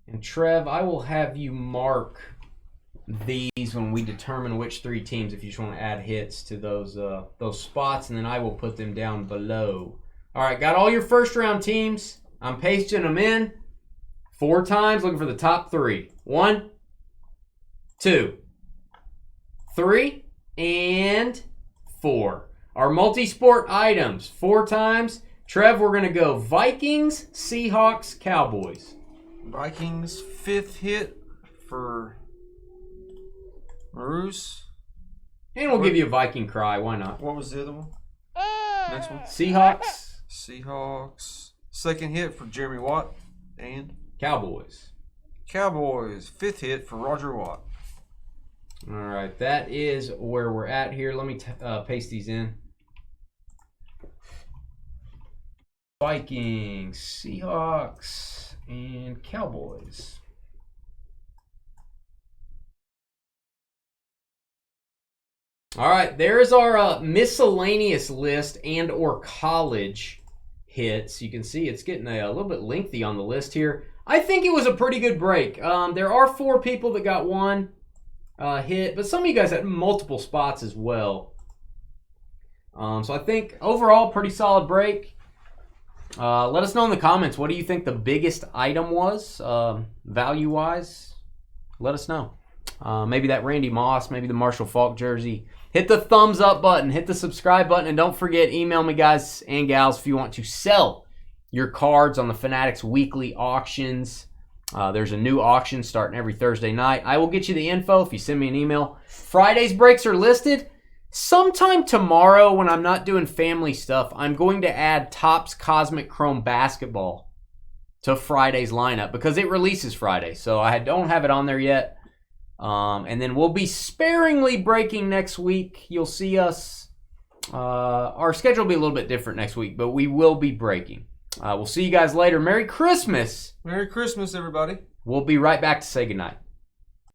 And Trev, I will have you mark these when we determine which 3 teams, if you just want to add hits to those spots, and then I will put them down below. All right, got all your first round teams. I'm pasting them in 4 times, looking for the top 3. 1, 2, 3, and 4. Our multi-sport items, 4 times. Trev, we're going to go Vikings, Seahawks, Cowboys. Vikings, 5th hit for Maroos. And we'll give you a Viking cry. Why not? What was the other one? Next one. Seahawks. Seahawks. 2nd hit for Jeremy Watt. And Cowboys. Cowboys. 5th hit for Roger Watt. All right. That is where we're at here. Let me paste these in. Vikings, Seahawks, and Cowboys. All right, there is our miscellaneous list and or college hits. You can see it's getting a little bit lengthy on the list here. I think it was a pretty good break. There are 4 people that got one hit, but some of you guys had multiple spots as well. So I think overall, pretty solid break. Let us know in the comments, what do you think the biggest item was, value-wise? Let us know. Maybe that Randy Moss, maybe the Marshall Faulk jersey. Hit the thumbs up button, hit the subscribe button, and don't forget, email me, guys and gals, if you want to sell your cards on the Fanatics weekly auctions. There's a new auction starting every Thursday night. I will get you the info if you send me an email. Friday's breaks are listed. Sometime tomorrow, when I'm not doing family stuff, I'm going to add Topps Cosmic Chrome Basketball to Friday's lineup because it releases Friday. So I don't have it on there yet. And then we'll be sparingly breaking next week. You'll see us. Our schedule will be a little bit different next week, but we will be breaking. We'll see you guys later. Merry Christmas. Merry Christmas, everybody. We'll be right back to say goodnight.